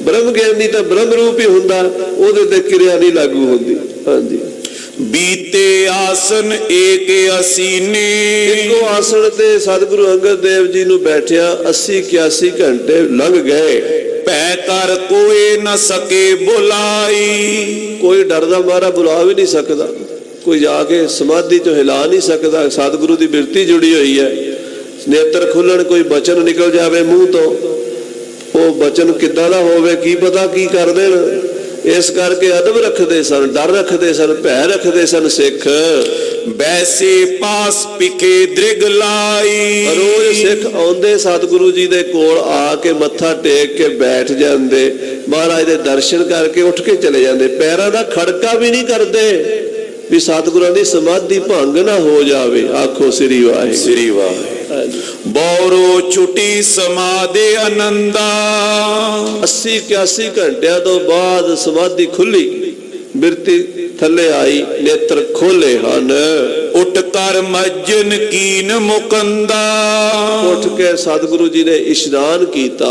ब्रह्म ज्ञानी तो ब्रह्म रूप ही हुंदा, ओहदे ते क्रिया नहीं लागू हुंदी। हाँ जी। बीते आसन एक असीने, इको आसन ते सतगुरु अंगद देव जी नूं बैठिया 80-81 घंटे लंघ गए। पै कर कोई न सके बुलाई, कोई डरदा मारा बुला भी नहीं सकता, कोई जाके समाधि चो हिला नहीं सकता। सतगुरु की बिरती जुड़ी हुई है। नेत्र खुलन, कोई बचन निकल जाए मुंह तो, वो बचन किदा दा होवे की पता की कर देन। इस करके अदब रखते सन, डर रखते सन, भै रखते सन सिख। वैसे पास पिखे दृग लाई, रोज सिख आउंदे सतगुरु जी दे कोल आके मत्था टेक के बैठ जाते, महाराज दे दर्शन करके उठ के चले जाते, पैरों का खड़का भी नहीं करते भी सतगुरां दी समाधि भंग ना हो जावे। आखो श्री वाहे श्री वाहे। बौरो छुटी समाधि आनंदा, 80-81 घंटिया तो बाद समाधि खुली, बिरती थले आई, नेत्र खोले हन। उठ कर मज्जन कीन मुकंदा, उठ के सतगुरु जी ने इशनान कीता,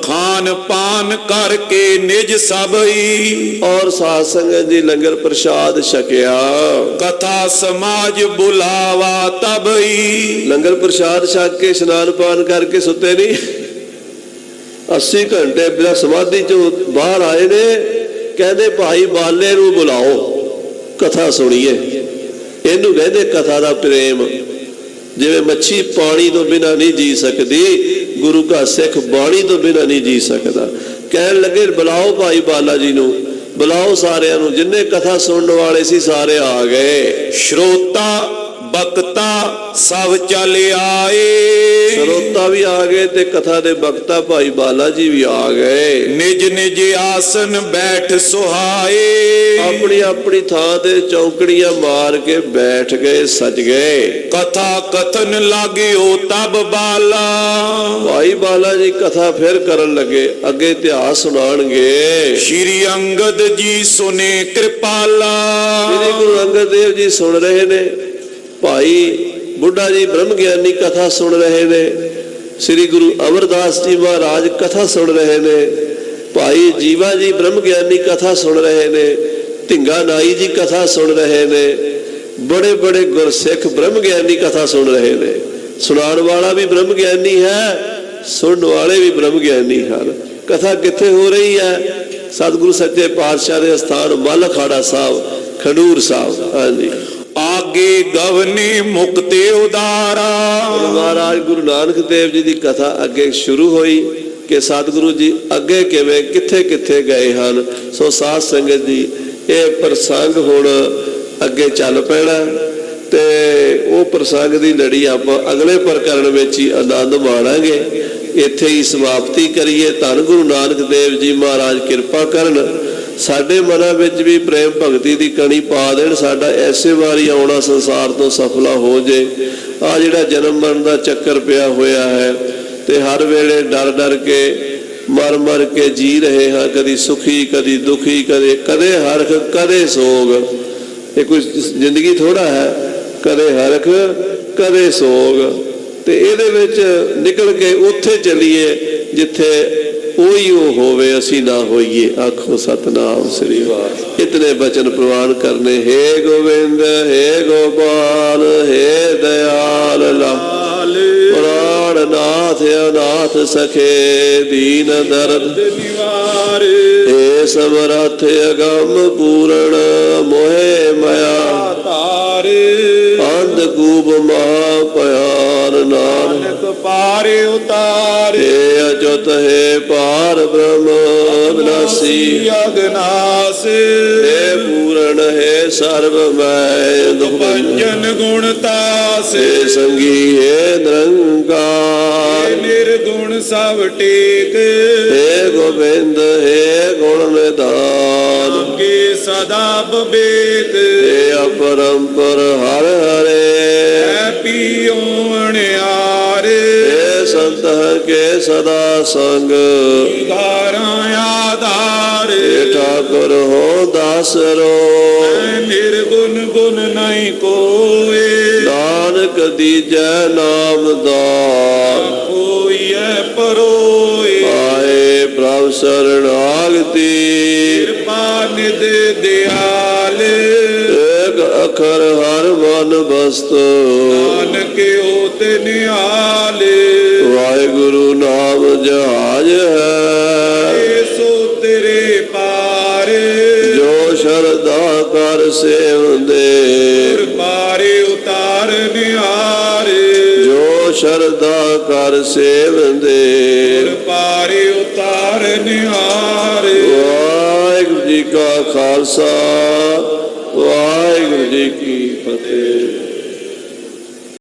खान पान करके निज सबई, और साध संगत जी लंगर प्रसाद छकिया। कथा समाज बुलावा तबई, लंगर प्रसाद छक के स्नान पान करके सुते नहीं। 80 घंटे बिना समाधि चो बाहर आए ने, कहते भाई बाले नूं बुलाओ, कथा सुनिए। इनू कहते कथा दा प्रेम। जिवें मच्छी पानी तो बिना नहीं जी सकती, गुरु का सिख बाणी तो बिना नहीं जी सकता। कहन लगे बुलाओ भाई बाला जी नूं, बुलाओ सारिਆਂ ਨੂੰ। जिन्ने कथा सुनने वाले सी सारे आ गए। श्रोता बक्ता सब चले आए, श्रोता भी आ गए ते कथा दे बक्ता भाई बाला जी भी आ गए। निज निज आसन बैठ सुहाए, अपनी अपनी थां ते चौकड़ियां मार के बैठ गए, सज गए। कथा कथन लागे ओ तब बाला, भाई बाला जी कथा फिर करन लगे, अगे इतिहास सुनाणगे। श्री अंगद जी सुने कृपाला, श्री गुरु अंगद देव जी सुन रहे ने, भाई बुढ़ा जी ब्रह्म ज्ञानी कथा सुन रहे ने, श्री गुरु अमरदास जी महाराज कथा सुन रहे ने, भाई जीवा जी ब्रह्म ज्ञानी कथा सुन रहे ने, धिंगा नाई जी कथा सुन रहे ने, बड़े बड़े गुरसिख ब्रह्म ज्ञानी कथा सुन रहे ने। सुनाने वाला भी ब्रह्म ज्ञानी है, सुनने वाले भी ब्रह्म ज्ञानी हैं। कथा कित्थे हो रही है? सतगुरु सच्चे पातशाह के स्थान मल अखाड़ा साहब, खडूर साहब। हाँ जी। ਆਗੇ ਗਵਨੀ ਮੁਕਤੇ ਉਦਾਰਾ। ਮਹਾਰਾਜ ਗੁਰੂ ਨਾਨਕ ਦੇਵ ਜੀ ਦੀ ਕਥਾ ਅੱਗੇ ਸ਼ੁਰੂ ਹੋਈ ਕਿ ਸਤਿਗੁਰੂ ਜੀ ਅੱਗੇ ਕਿਵੇਂ ਕਿੱਥੇ ਕਿੱਥੇ ਗਏ ਹਨ। ਸੋ ਸਾਧ ਸੰਗਤ ਜੀ ਇਹ ਪ੍ਰਸੰਗ ਹੁਣ ਅੱਗੇ ਚੱਲ ਪੈਣਾ ਤੇ ਉਹ ਪ੍ਰਸੰਗ ਦੀ ਲੜੀ ਆਪਾਂ ਅਗਲੇ ਪ੍ਰਕਰਣ ਵਿੱਚ ਹੀ ਆਨੰਦ ਮਾਣਾਂਗੇ। ਇੱਥੇ ਹੀ ਸਮਾਪਤੀ ਕਰੀਏ। ਧੰਨ ਗੁਰੂ ਨਾਨਕ ਦੇਵ ਜੀ ਮਹਾਰਾਜ ਕਿਰਪਾ ਕਰਨ, ਸਾਡੇ ਮਨਾਂ ਵਿੱਚ ਵੀ ਪ੍ਰੇਮ ਭਗਤੀ ਦੀ ਕਣੀ ਪਾ ਦੇਣ, ਸਾਡਾ ਐਸੇ ਵਾਰੀ ਆਉਣਾ ਸੰਸਾਰ ਤੋਂ ਸਫਲਾ ਹੋ ਜੇ। ਆ ਜਿਹੜਾ ਜਨਮ ਮਰਨ ਦਾ ਚੱਕਰ ਪਿਆ ਹੋਇਆ ਹੈ ਤੇ ਹਰ ਵੇਲੇ ਡਰ ਡਰ ਕੇ ਮਰ ਮਰ ਕੇ ਜੀ ਰਹੇ ਹਾਂ, ਕਦੀ ਸੁਖੀ ਕਦੀ ਦੁਖੀ, ਕਦੇ ਹਰਖ ਕਦੇ ਸੋਗ। ਇਹ ਕੋਈ ਜ਼ਿੰਦਗੀ ਥੋੜਾ ਹੈ, ਕਦੇ ਹਰਖ ਕਦੇ ਸੋਗ। ਤੇ ਇਹਦੇ ਵਿੱਚ ਨਿਕਲ ਕੇ ਉੱਥੇ ਚੱਲੀਏ ਜਿੱਥੇ ਉਹੀ ਉਹ ਹੋਵੇ, ਅਸੀਂ ਨਾ ਹੋਈਏ। ਆਖੋ ਸਤਨਾਮ ਸ੍ਰੀ ਵਾਹਿਗੁਰੂ। ਇਤਨੇ ਬਚਨ ਪ੍ਰਵਾਨ ਕਰਨੇ। ਹੇ ਗੋਬਿੰਦ ਹੇ ਗੋਪਾਲ ਹੇ ਦਇਆਲ ਲਾਲ, ਪ੍ਰਾਣ ਨਾਥ ਅਨਾਥ ਸਖੇ ਦੀਨ ਦਰਦ ਨਿਵਾਰ। ਹੇ ਸਮਰੱਥ ਅਗੰਮ ਪੂਰਨ ਮੋਹਿ ਮਾਇਆ ਤਾਰ। ਅੰਧਕੂਪ ਮਹਾ ਭਿਆਨ ਨਾਨਕ ਪਾਰ ਉਤਾਰ। ਹੇ ਅਜੁਤ ਹੇ ਪਾਰ ਬ੍ਰਹਮ ਵਿਨਾਸੀ ਅਗਨਾਸ। ਹੇ ਪੂਰਨ ਹੇ ਸਰਬ ਮੈਂ ਦੁਖ ਭੰਜਨ ਗੁਣ ਤਾਸ। ਹੇ ਸੰਗੀ ਹੇ ਨਿਰੰਕਾਰ ਨਿਰਗੁਣ ਸਭ ਟੇਕ। ਹੇ ਗੋਬਿੰਦ ਹੇ ਗੁਣ ਨਿਧਾਨ ਕੇ ਸਦਾ ਬਵੇਕ। ਹੇ ਅਪਰੰਪਰ ਹਰ ਹਰੇ ਪੀਓ ਅਣਿਆਰ। ਹੇ ਸੰਤ ਕੇ ਸਦਾ ਸੰਗ ਧਾਰਾਂ ਆਧਾਰ। ਹੇ ਠਾਕੁਰ ਹੋ ਦਾਸਰੋ ਨਿਰਗੁਣ ਗੁਣ ਨਹੀਂ ਕੋਏ। ਨਾਨਕ ਦੀਜੈ ਨਾਮਦਾਨ ਕੋਈ ਹੈ ਪਰੋਏ। ਆਏ ਪ੍ਰਭ ਸਰਣਾਗਤੀ ਕਿਰਪਾ ਨਿਧ ਦਿਆਲ। ਏਕ ਅਖਰ ਹਰ ਮਨ ਬਸਤ ਨਾਨਕ ਓਤ ਨਿਹਾਲ। ਵਾਹਿਗੁਰੂ ਨਾਮ ਜਹਾਜ ਹੈ ਸੋ ਤੇਰੇ ਪਾਰ। ਜੋ ਸ਼ਰਧਾ ਕਰ ਸੇਵੰਦੇ ਪਾਰੇ ਉਤਾਰ ਨਿਹਾਰ। ਜੋ ਸ਼ਰਧਾ ਕਰ ਸੇਵੰਦੇ ਪਾਰੇ ਉਤਾਰ ਨਿਹਾਰ। ਵਾਹਿਗੁਰੂ ਜੀ ਕਾ ਖਾਲਸਾ ਵਾਹਿਗੁਰੂ ਜੀ ਕੀ ਫਤਿਹ।